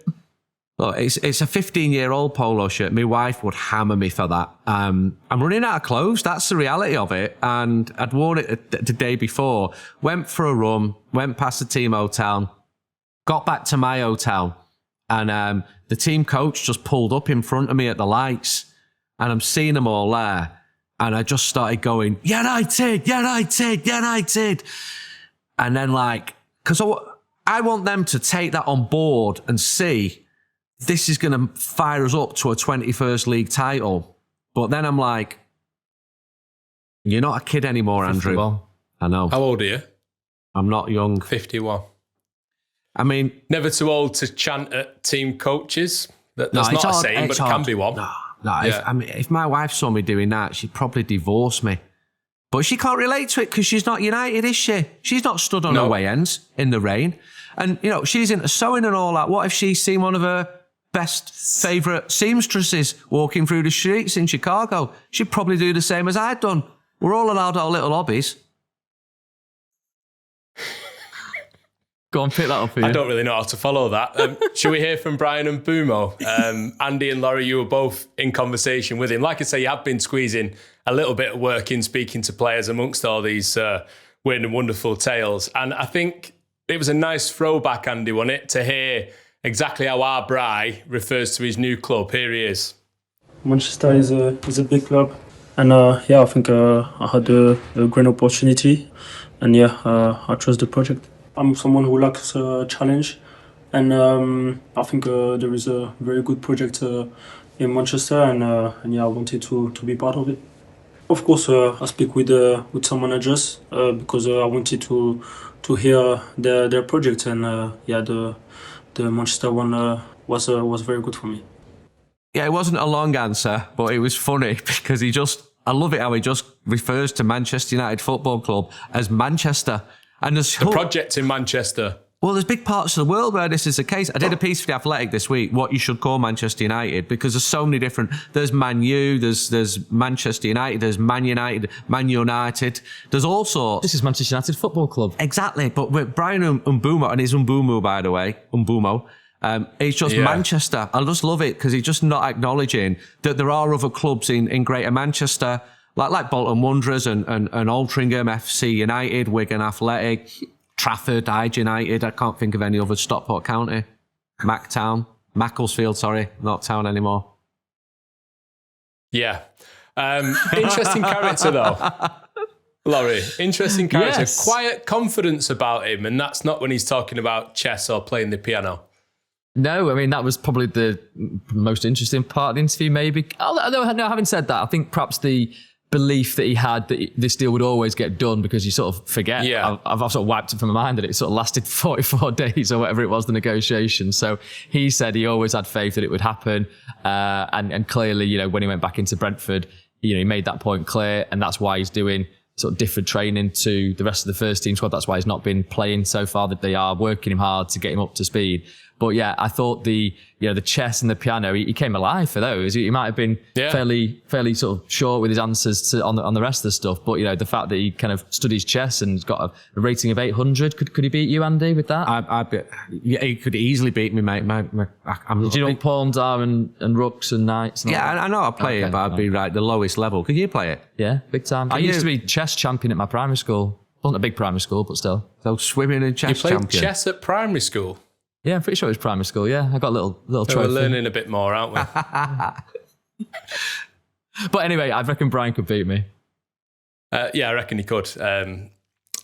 Look, it's a 15-year-old polo shirt. My wife would hammer me for that. I'm running out of clothes. That's the reality of it. And I'd worn it the day before. Went for a run. Went past the team hotel. Got back to my hotel. And the team coach just pulled up in front of me at the lights. And I'm seeing them all there. And I just started going, United, United, United. And then because I want them to take that on board and see this is going to fire us up to a 21st League title. But then I'm like, you're not a kid anymore, Andrew. 51. I know. How old are you? I'm not young. 51. I mean... Never too old to chant at team coaches. That's no, not a saying, but it can be one. No, Yeah. if my wife saw me doing that, she'd probably divorce me. But she can't relate to it because she's not United, is she? She's not stood on her way ends in the rain. And, she's into sewing and all that. What if she's seen one of her best favourite seamstresses walking through the streets in Chicago? She'd probably do the same as I'd done. We're all allowed our little hobbies. Go on, pick that up for you. I don't really know how to follow that. Should we hear from Bryan Mbeumo? Andy and Laurie, you were both in conversation with him. Like I say, you have been squeezing a little bit of work in speaking to players amongst all these weird and wonderful tales. And I think it was a nice throwback, Andy, wasn't it, to hear exactly how our Bry refers to his new club. Here he is. Manchester is a big club. And I think I had a great opportunity. And I trust the project. I'm someone who likes a challenge, and I think there is a very good project in Manchester, and I wanted to be part of it. Of course, I speak with some managers because I wanted to hear their project, and the Manchester one was very good for me. Yeah, it wasn't a long answer, but it was funny because I love it how he just refers to Manchester United Football Club as Manchester. And the project in Manchester. Well, there's big parts of the world where this is the case. I did a piece for The Athletic this week, what you should call Manchester United, because there's so many different... There's Man U, there's Manchester United, there's Man United, Man United. There's all sorts. This is Manchester United Football Club. Exactly. But with Bryan Mbeumo, and it's Mbeumo, by the way, Mbeumo, it's just Manchester. I just love it because he's just not acknowledging that there are other clubs in Greater Manchester, like Bolton Wanderers and Altrincham FC United, Wigan Athletic, Trafford, Hyde United. I can't think of any other. Stockport County, Macclesfield, sorry, not town anymore. Yeah. Interesting character, though. Laurie, interesting character. Yes. Quiet confidence about him, and that's not when he's talking about chess or playing the piano. No, I mean, that was probably the most interesting part of the interview, maybe. Although, no, having said that, I think perhaps the belief that he had that this deal would always get done, because you sort of forget. Yeah. I've sort of wiped it from my mind that it sort of lasted 44 days or whatever it was, the negotiation. So he said he always had faith that it would happen. And clearly, when he went back into Brentford, he made that point clear, and that's why he's doing sort of different training to the rest of the first team squad. That's why he's not been playing so far, that they are working him hard to get him up to speed. But yeah, I thought the chess and the piano, he came alive for those. He might have been fairly sort of short with his answers on the rest of the stuff. But the fact that he kind of studies chess and got a rating of 800, could he beat you, Andy, with that? He could easily beat me, mate. Did you know pawns are and rooks and knights? And yeah, I know I play it, but I'd be the lowest level. Could you play it? Yeah, big time. I used to be chess champion at my primary school. Wasn't a big primary school, but still. So swimming and chess champion. champion. You played chess at primary school? Yeah, I'm pretty sure it was primary school. Yeah, I got a little trophy. We're learning a bit more, aren't we? But anyway, I reckon Bryan could beat me. Yeah, I reckon he could.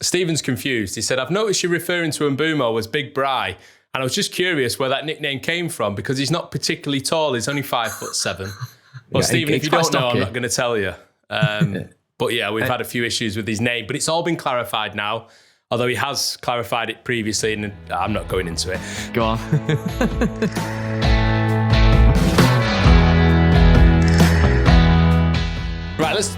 Stephen's confused. He said, "I've noticed you referring to Mbeumo as Big Bry, and I was just curious where that nickname came from, because he's not particularly tall. He's only 5'7". Well, Yeah, Stephen, if you don't know, I'm not going to tell you. But yeah, we've had a few issues with his name, but it's all been clarified now. Although he has clarified it previously, and I'm not going into it. Go on.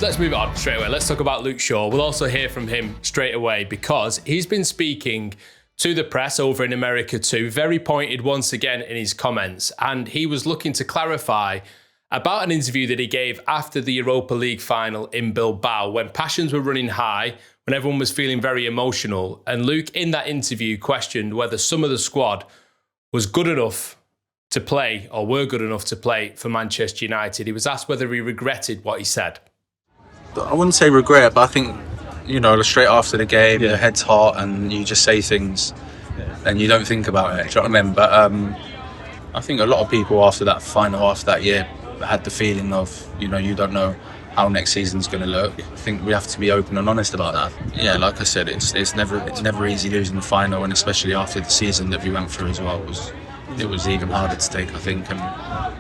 let's move it on straight away. Let's talk about Luke Shaw. We'll also hear from him straight away because he's been speaking to the press over in America too, very pointed once again in his comments, and he was looking to clarify about an interview that he gave after the Europa League final in Bilbao when passions were running high, when everyone was feeling very emotional. And Luke, in that interview, questioned whether some of the squad was good enough to play or were good enough to play for Manchester United. He was asked whether he regretted what he said. I wouldn't say regret, but I think, straight after the game, your head's hot and you just say things and you don't think about it. Do you know what I mean? But I think a lot of people after that final, after that year, had the feeling of, you don't know how next season's going to look. I think we have to be open and honest about that. Yeah, like I said, it's never easy losing the final, and especially after the season that we went through as well. It was even harder to take, I think, and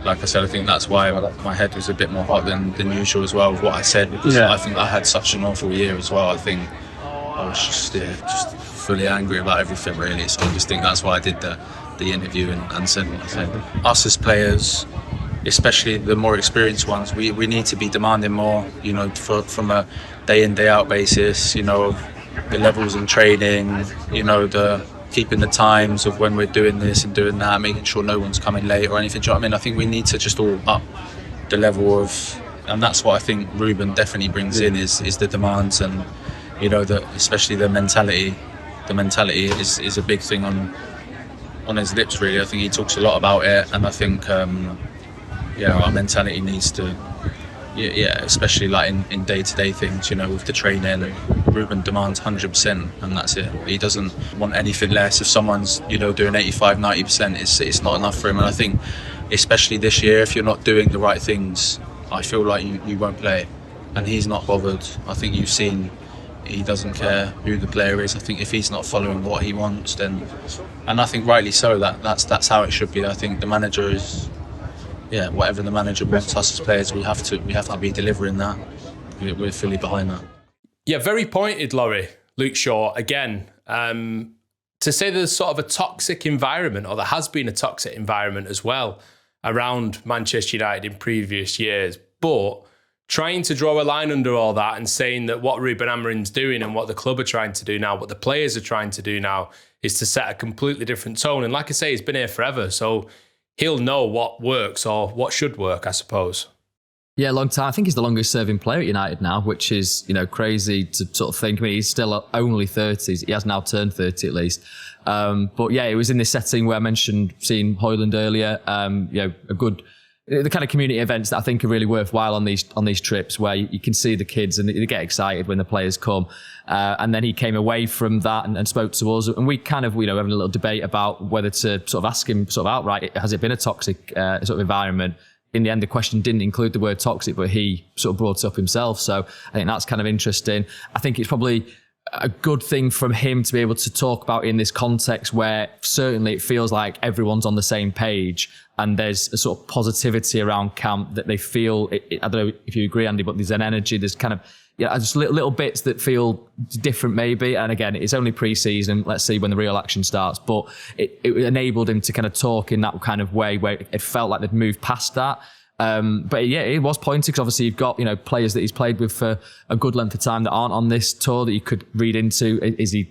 like I said, I think that's why my head was a bit more hot than usual as well with what I said, because I think I had such an awful year as well. I think I was just fully angry about everything really, so I just think that's why I did the interview and said what I said. Us as players, especially the more experienced ones, we need to be demanding more, from a day in, day out basis, the levels in training, the keeping the times of when we're doing this and doing that, making sure no one's coming late or anything. Do you know what I mean? I think we need to just all up the level of, and that's what I think Ruben definitely brings in is the demands and, especially the mentality. The mentality is a big thing on his lips really. I think he talks a lot about it, and I think our mentality needs to, especially like in day-to-day things, with the training. Ruben demands 100%, and that's it. He doesn't want anything less. If someone's, doing 85, 90%, it's not enough for him. And I think, especially this year, if you're not doing the right things, I feel like you won't play. And he's not bothered. I think you've seen he doesn't care who the player is. I think if he's not following what he wants, then, and I think rightly so, that's how it should be. I think the manager is, whatever the manager wants us as players, we have to be delivering that. We're fully behind that. Yeah, very pointed, Laurie. Luke Shaw, again, to say there's sort of a toxic environment, or there has been a toxic environment as well around Manchester United in previous years, but trying to draw a line under all that and saying that what Ruben Amorim's doing and what the club are trying to do now, what the players are trying to do now, is to set a completely different tone. And like I say, he's been here forever, so he'll know what works or what should work, I suppose. Yeah, long time. I think he's the longest serving player at United now, which is, crazy to sort of think. I mean, he's still only 30. He has now turned 30 at least. But yeah, it was in this setting where I mentioned seeing Hojlund earlier. The kind of community events that I think are really worthwhile on these trips, where you can see the kids and they get excited when the players come. And then he came away from that and spoke to us, and we kind of, having a little debate about whether to sort of ask him sort of outright, has it been a toxic sort of environment? In the end, the question didn't include the word toxic, but he sort of brought it up himself. So I think that's kind of interesting. I think it's probably a good thing from him to be able to talk about in this context where certainly it feels like everyone's on the same page and there's a sort of positivity around camp that they feel, I don't know if you agree, Andy, but there's an energy, there's kind of, just little bits that feel different maybe. And again, it's only pre-season. Let's see when the real action starts. But it enabled him to kind of talk in that kind of way where it felt like they'd moved past that. But yeah, it was pointed because obviously you've got, players that he's played with for a good length of time that aren't on this tour that you could read into. Is he,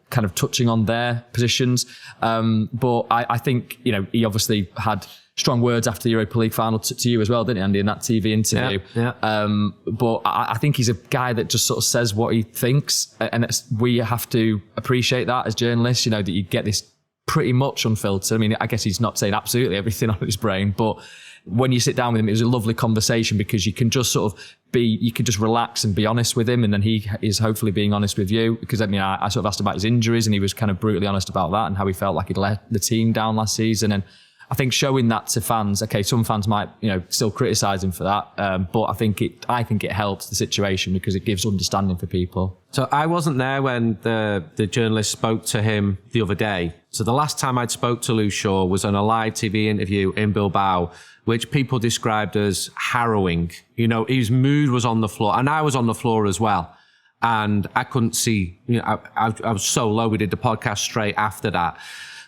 kind of touching on their positions? But I think, he obviously had strong words after the Europa League final to you as well, didn't he, Andy, in that TV interview? Yeah. But I think he's a guy that just sort of says what he thinks, and we have to appreciate that as journalists, that you get this pretty much unfiltered. I mean, I guess he's not saying absolutely everything on his brain, but when you sit down with him, it was a lovely conversation because you can just sort of you can just relax and be honest with him, and then he is hopefully being honest with you. Because I sort of asked about his injuries, and he was kind of brutally honest about that and how he felt like he'd let the team down last season. And I think showing that to fans, okay, some fans might, still criticise him for that, but I think it helps the situation because it gives understanding for people. So I wasn't there when the journalist spoke to him the other day. So the last time I'd spoke to Luke Shaw was on a live TV interview in Bilbao, which people described as harrowing. His mood was on the floor, and I was on the floor as well. And I couldn't see, I was so low. We did the podcast straight after that.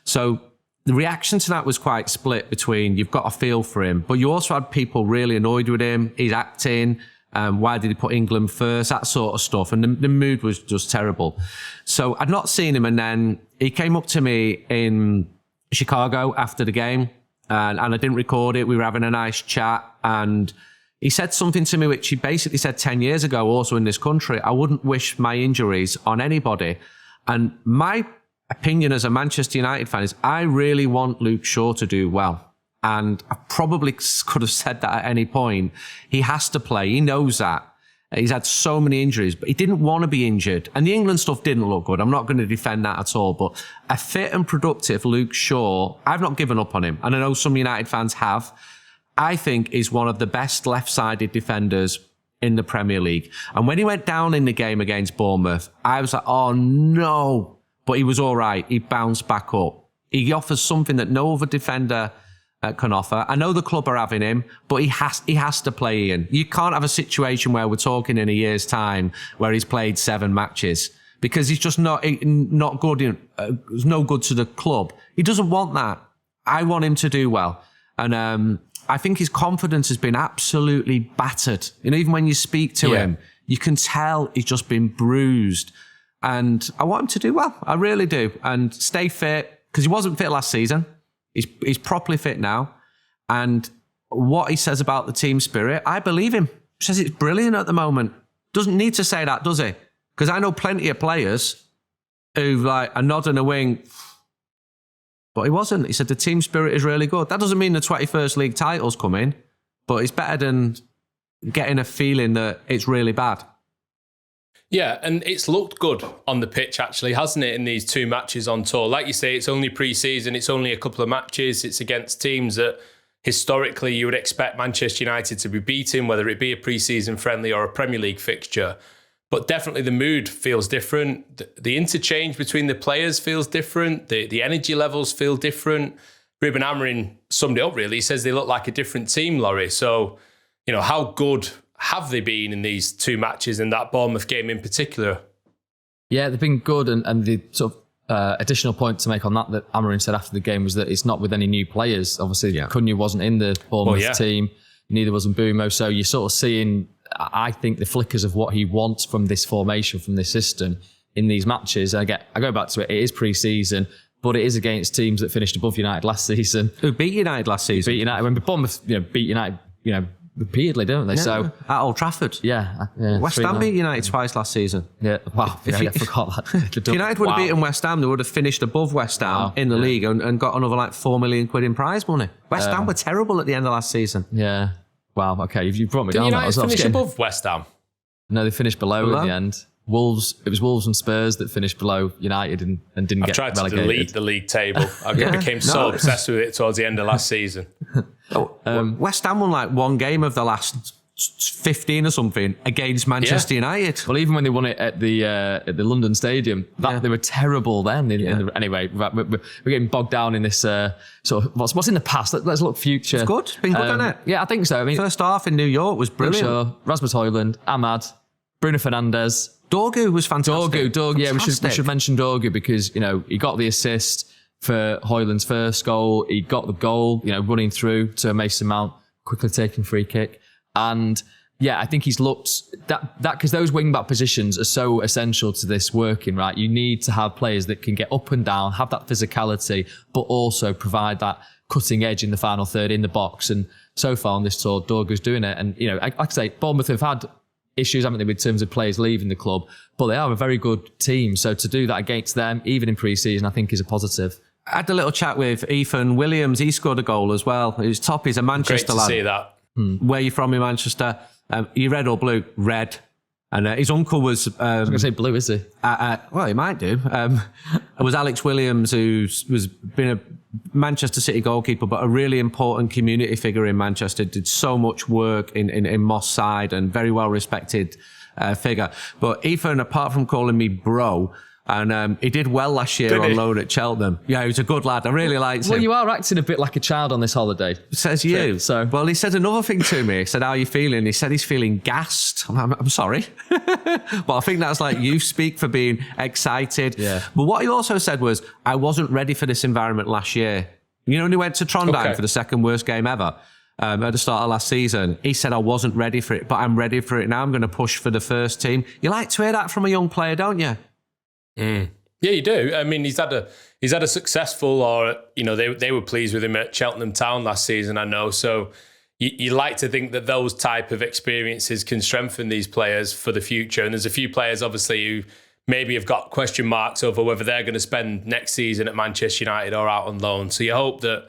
So the reaction to that was quite split between you've got a feel for him, but you also had people really annoyed with him, his acting, Why did he put England first? That sort of stuff. And the mood was just terrible. So I'd not seen him. And then he came up to me in Chicago after the game and I didn't record it. We were having a nice chat and he said something to me, which he basically said 10 years ago, also in this country. I wouldn't wish my injuries on anybody. And my opinion as a Manchester United fan is I really want Luke Shaw to do well. And I probably could have said that at any point. He has to play. He knows that. He's had so many injuries, but he didn't want to be injured. And the England stuff didn't look good. I'm not going to defend that at all. But a fit and productive Luke Shaw, I've not given up on him. And I know some United fans have. I think is one of the best left-sided defenders in the Premier League. And when he went down in the game against Bournemouth, I was like, oh no. But he was all right. He bounced back up. He offers something that no other defender can offer. I know the club are having him, but he has to play in. You can't have a situation where we're talking in a year's time where he's played 7 matches because he's just not good. It's no good to the club. He doesn't want that. I want him to do well. And I think his confidence has been absolutely battered. You know, even when you speak to him, you can tell he's just been bruised. And I want him to do well. I really do. And stay fit, because he wasn't fit last season. He's properly fit now. And what he says about the team spirit, I believe him. He says it's brilliant at the moment. Doesn't need to say that, does he? Because I know plenty of players who like a nod and a wink. But he wasn't. He said the team spirit is really good. That doesn't mean the 21st League title's coming, but it's better than getting a feeling that it's really bad. Yeah, and it's looked good on the pitch, actually, hasn't it, in these 2 matches on tour? Like you say, it's only pre-season, it's only a couple of matches, it's against teams that historically you would expect Manchester United to be beating, whether it be a pre-season friendly or a Premier League fixture. But definitely the mood feels different. The interchange between the players feels different. The energy levels feel different. Ruben Amorim summed it up, really. He says they look like a different team, Laurie. So, you know, how good have they been in these 2 matches and that Bournemouth game in particular? Yeah, they've been good. And the sort of additional point to make on that Amorim said after the game was that it's not with any new players. Obviously, Cunha wasn't in the Bournemouth team. Neither was Mbeumo. So you're sort of seeing, I think, the flickers of what he wants from this formation, from this system in these matches. I go back to it. It is pre-season, but it is against teams that finished above United last season. Who beat United last season? Beat United when Bournemouth, beat United, repeatedly, don't they? Yeah, so at Old Trafford. Yeah. West Ham beat United twice last season. Yeah. Wow. I forgot that. If United would have beaten West Ham, they would have finished above West Ham in the league and got another like £4 million in prize money. West Ham were terrible at the end of last season. Yeah. Wow. Okay. You've brought me down. Did United finish above West Ham? No, they finished below in the end. It was Wolves and Spurs that finished below United and didn't get relegated. I tried to delete the league table. I became so obsessed with it towards the end of last season. West Ham won like 1 game of the last 15 or something against Manchester United. Well, even when they won it at the London Stadium, they were terrible then. Anyway, we're getting bogged down in this sort of what's in the past. Let's look future. It's good. It's been good, hasn't it? Yeah, I think so. I mean, first half in New York was brilliant. Sure. Rasmus Hojlund, Ahmad, Bruno Fernandes. Dorgu was fantastic. Dorgu. Yeah, we should mention Dorgu because, he got the assist for Hojlund's first goal. He got the goal, running through to Mason Mount, quickly taking free kick. And yeah, I think he's looked that because those wing-back positions are so essential to this working, right? You need to have players that can get up and down, have that physicality, but also provide that cutting edge in the final third in the box. And so far on this tour, Dorgu's doing it. And, like I say, Bournemouth have had issues, haven't they, with terms of players leaving the club, but they are a very good team. So to do that against them, even in pre-season, I think is a positive. I had a little chat with Ethan Williams. He scored a goal as well. He's top. He's a Manchester lad. Great to see that. Where are you from in Manchester? You red or blue? Red. And his uncle was... I was going to say blue, is he? Well, he might do. It was Alex Williams, who's been a Manchester City goalkeeper, but a really important community figure in Manchester. Did so much work in Moss Side and very well respected figure. But Ethan, apart from calling me bro, and he did well last year on loan at Cheltenham. Yeah, he was a good lad. I really liked him. Well, you are acting a bit like a child on this holiday. Says you. So. Well, he said another thing to me. He said, how are you feeling? He said he's feeling gassed. I'm sorry. But I think that's like you speak for being excited. Yeah. But what he also said was, I wasn't ready for this environment last year. When he went to Trondheim for the second worst game ever. at the start of last season. He said, I wasn't ready for it, but I'm ready for it now. I'm going to push for the first team. You like to hear that from a young player, don't you? Yeah, you do. I mean, he's had a successful, or they were pleased with him at Cheltenham Town last season, I know. So you like to think that those type of experiences can strengthen these players for the future. And there's a few players, obviously, who maybe have got question marks over whether they're going to spend next season at Manchester United or out on loan. So you hope that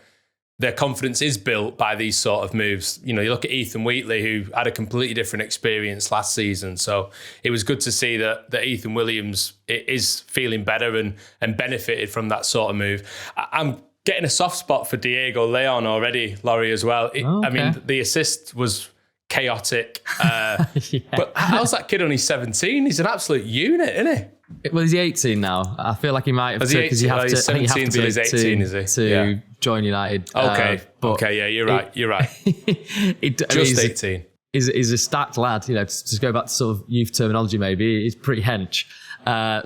their confidence is built by these sort of moves. You look at Ethan Wheatley, who had a completely different experience last season. So it was good to see that Ethan Williams is feeling better and benefited from that sort of move. I'm getting a soft spot for Diego Leon already, Laurie, as well. Okay. I mean, the assist was chaotic. But how's that kid only 17? He's an absolute unit, isn't he? Well, he's 18 now. I feel like he might have to, because you have to. He's I think you 17 have to till be he's 18, is he? to join United. Okay, but yeah, you're right. Just 18. He's a stacked lad. To go back to sort of youth terminology, maybe he's pretty hench.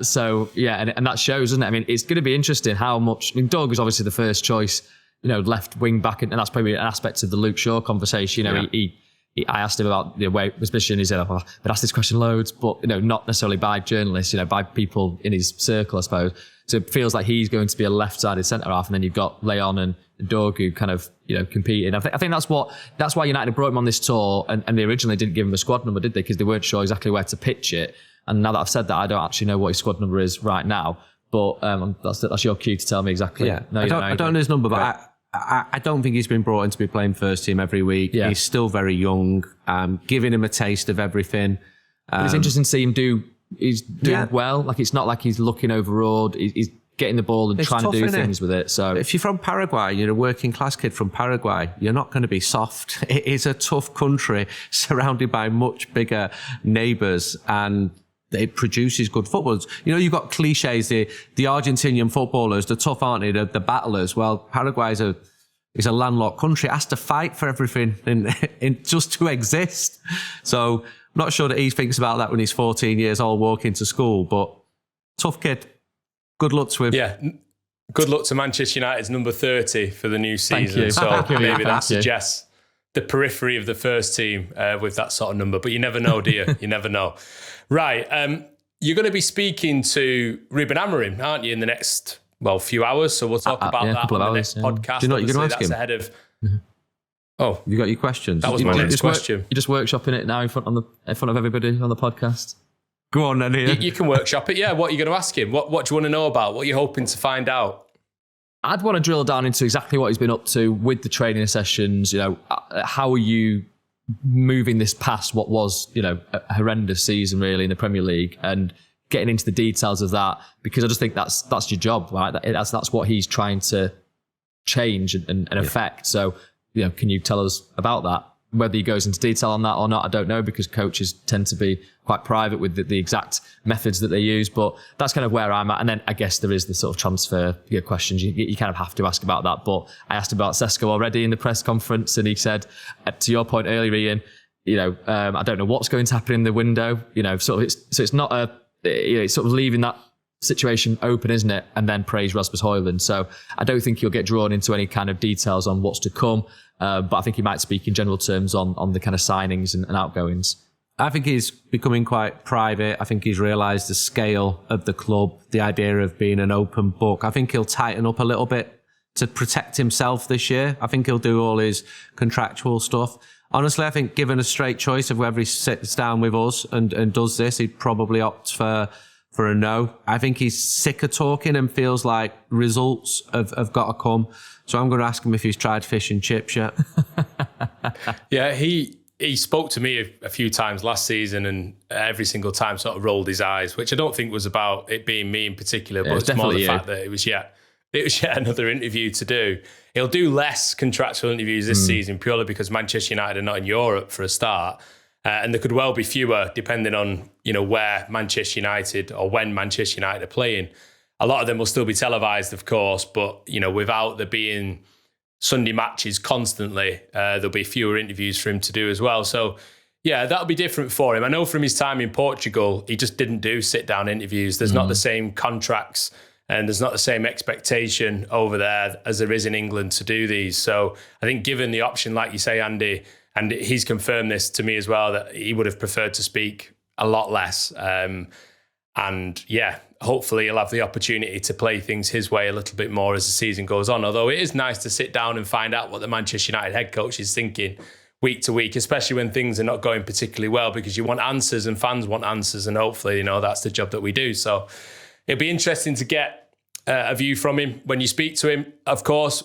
So yeah, and that shows, doesn't it? I mean, it's going to be interesting how much. I mean, Doug was obviously the first choice, left wing back, and that's probably an aspect of the Luke Shaw conversation. I asked him about his position. He said, I've been asked this question loads, but not necessarily by journalists, by people in his circle, I suppose. So it feels like he's going to be a left-sided centre half, and then you've got Leon and Dorgu kind of competing. I think that's why United brought him on this tour, and they originally didn't give him a squad number, did they? Because they weren't sure exactly where to pitch it. And now that I've said that, I don't actually know what his squad number is right now. But that's your cue to tell me exactly. Yeah, I don't know his number, but I don't think he's been brought in to be playing first team every week. Yeah. He's still very young, giving him a taste of everything. But it's interesting to see him do. He's doing well. Like, it's not like he's looking overawed. He's getting the ball and trying to do things with it. So if you're from Paraguay, you're a working class kid from Paraguay, you're not going to be soft. It is a tough country surrounded by much bigger neighbours, and it produces good footballers. You've got cliches, the Argentinian footballers, the tough, aren't they? The battlers. Well, Paraguay is a landlocked country. It has to fight for everything in just to exist. So I'm not sure that he thinks about that when he's 14 years old walking to school, but tough kid. Good luck to him. Yeah. Good luck to Manchester United's number 30 for the new season. Thank you. So maybe that suggests the periphery of the first team with that sort of number. But you never know, do you? You never know. Right. You're going to be speaking to Ruben Amorim, aren't you, in the next, few hours? So we'll talk about that on the next podcast. Do you know what you're going to ask him? That's ahead of... Oh. You got your questions? That was my next question. You're just workshopping it now in front of everybody on the podcast. Go on then, Ian. You can workshop it, yeah. What are you going to ask him? What do you want to know about? What are you hoping to find out? I'd want to drill down into exactly what he's been up to with the training sessions. How are you moving this past what was, a horrendous season really in the Premier League, and getting into the details of that, because I just think that's your job, right? That's what he's trying to change and affect. So, can you tell us about that? Whether he goes into detail on that or not, I don't know, because coaches tend to be quite private with the exact methods that they use. But that's kind of where I'm at. And then I guess there is the sort of transfer questions. You kind of have to ask about that. But I asked about Sesko already in the press conference, and he said, to your point earlier, Ian, I don't know what's going to happen in the window. It's not it's sort of leaving that situation open, isn't it? And then praise Rasmus Hojlund. So I don't think he'll get drawn into any kind of details on what's to come. But I think he might speak in general terms on the kind of signings and outgoings. I think he's becoming quite private. I think he's realised the scale of the club, the idea of being an open book. I think he'll tighten up a little bit to protect himself this year. I think he'll do all his contractual stuff. Honestly, I think given a straight choice of whether he sits down with us and does this, he'd probably opt for a no. I think he's sick of talking and feels like results have got to come. So I'm going to ask him if he's tried fish and chips yet. Yeah, he spoke to me a few times last season, and every single time sort of rolled his eyes, which I don't think was about it being me in particular, but it's more the fact that it was yet another interview to do. He'll do less contractual interviews this season purely because Manchester United are not in Europe for a start. And there could well be fewer depending on, where Manchester United or when Manchester United are playing. A lot of them will still be televised, of course, but, without there being Sunday matches constantly, there'll be fewer interviews for him to do as well. So, yeah, that'll be different for him. I know from his time in Portugal, he just didn't do sit-down interviews. There's not the same contracts and there's not the same expectation over there as there is in England to do these. So I think given the option, like you say, Andy, and he's confirmed this to me as well, that he would have preferred to speak a lot less. And yeah, hopefully he'll have the opportunity to play things his way a little bit more as the season goes on. Although it is nice to sit down and find out what the Manchester United head coach is thinking week to week, especially when things are not going particularly well, because you want answers and fans want answers, and hopefully, that's the job that we do. So it'll be interesting to get a view from him when you speak to him. Of course,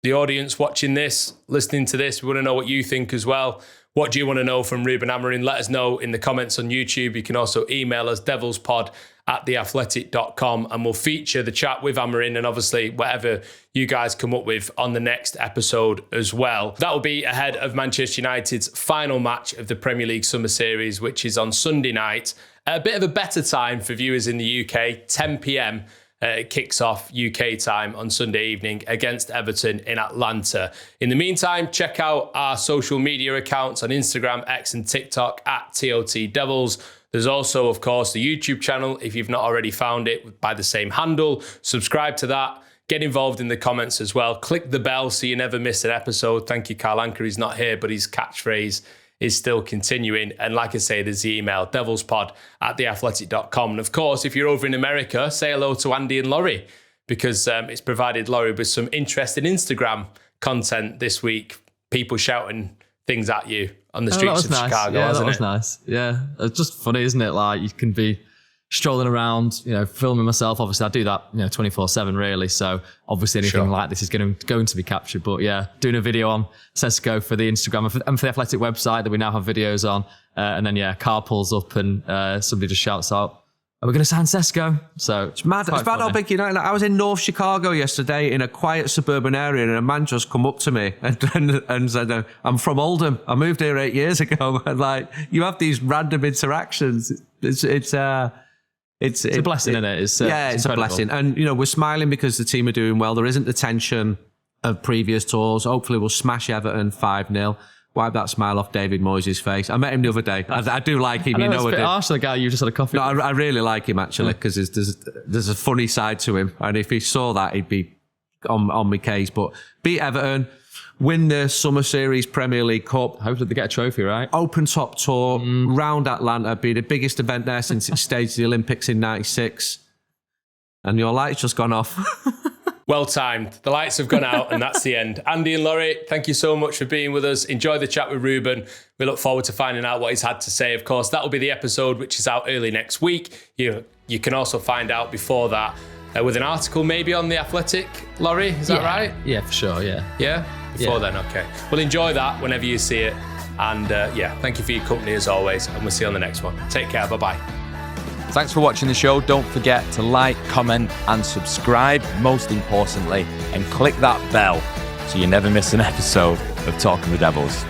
the audience watching this, listening to this, we want to know what you think as well. What do you want to know from Ruben Amorim? Let us know in the comments on YouTube. You can also email us, devilspod@theathletic.com, and we'll feature the chat with Amorim and obviously whatever you guys come up with on the next episode as well. That will be ahead of Manchester United's final match of the Premier League Summer Series, which is on Sunday night. A bit of a better time for viewers in the UK, 10 p.m. It kicks off UK time on Sunday evening against Everton in Atlanta. In the meantime, check out our social media accounts on Instagram, X and TikTok @TOT Devils. There's also, of course, the YouTube channel, if you've not already found it, by the same handle. Subscribe to that. Get involved in the comments as well. Click the bell so you never miss an episode. Thank you, Carl Anker. He's not here, but his catchphrase is still continuing. And like I say, there's the email, devilspod@theathletic.com. And of course, if you're over in America, say hello to Andy and Laurie, because it's provided Laurie with some interesting Instagram content this week. People shouting things at you on the streets of Chicago, yeah, wasn't that was it? Nice. Yeah, it's just funny, isn't it? Like, you can be strolling around, filming myself. Obviously, I do that, 24/7 really. So obviously anything like this is going to be captured. But yeah, doing a video on Sesko for the Instagram and for the Athletic website that we now have videos on. And then, car pulls up and somebody just shouts out, "Are we going to sign Sesko?" So It's mad how big United. Like, I was in North Chicago yesterday in a quiet suburban area, and a man just come up to me and said, "I'm from Oldham. I moved here 8 years ago." And like, you have these random interactions. It's a blessing, isn't it? It's a blessing. And, we're smiling because the team are doing well. There isn't the tension of previous tours. Hopefully we'll smash Everton 5-0. Wipe that smile off David Moyes' face. I met him the other day. I do like him. It's a bit harsh, the guy you just had a coffee with. No, I really like him, actually, because there's a funny side to him. And if he saw that, he'd be on my case. But beat Everton, win the Summer Series Premier League Cup. Hopefully they get a trophy, right? Open top tour, round Atlanta, be the biggest event there since it staged the Olympics in 96. And your light's just gone off. Well timed. The lights have gone out and that's the end. Andy and Laurie, thank you so much for being with us. Enjoy the chat with Ruben. We look forward to finding out what he's had to say. Of course, that will be the episode which is out early next week. You can also find out before that with an article maybe on The Athletic. Laurie, is that right? Yeah, for sure, yeah. Yeah? Before then, okay. Well, enjoy that whenever you see it. And thank you for your company as always. And we'll see you on the next one. Take care. Bye-bye. Thanks for watching the show. Don't forget to like, comment and subscribe, most importantly, and click that bell so you never miss an episode of Talking the Devils.